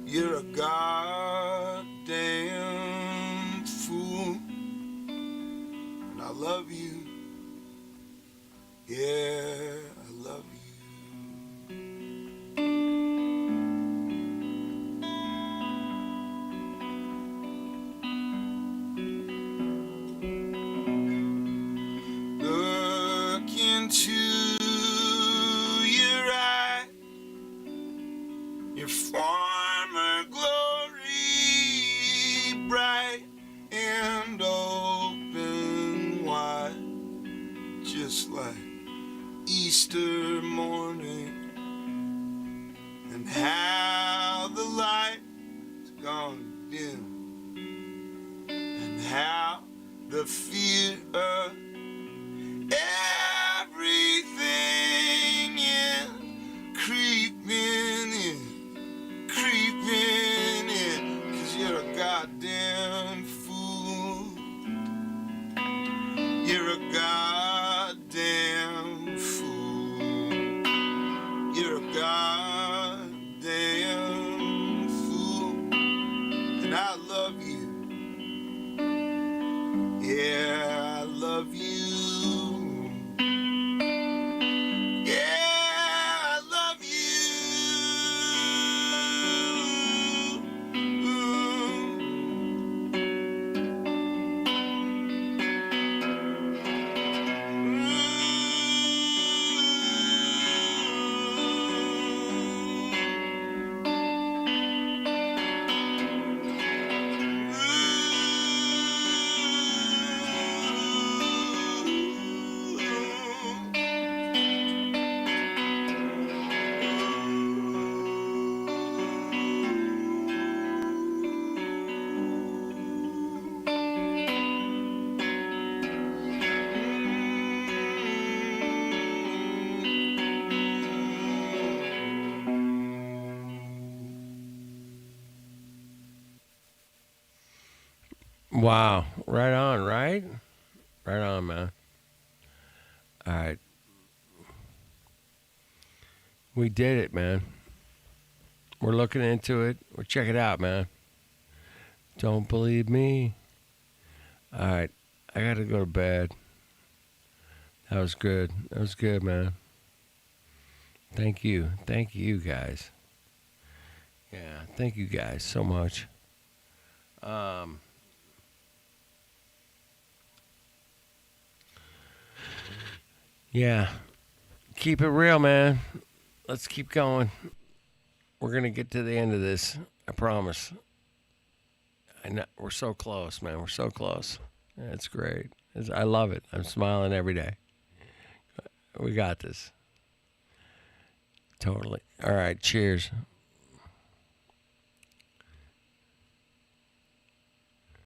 You're a goddamn fool. And I love you. Yeah, I love you. Look into your eye, your former glory bright and open wide, just like Easter morning, and how the light's gone dim, and how the fear of everything is creeping in, 'cause you're a goddamn fool. You're a goddamn fool. You're a goddamn fool. And I love you. Yeah, I love you. Wow. Right on, right? Right on, man. All right. We did it, man. We're looking into it. We're checking it out, man. Don't believe me. All right. I got to go to bed. That was good. That was good, man. Thank you. Thank you, guys. Yeah, thank you guys so much. Yeah. Keep it real, man. Let's keep going. We're going to get to the end of this. I promise. I know, we're so close, man. We're so close. Yeah, it's great. I love it. I'm smiling every day. We got this. Totally. All right. Cheers.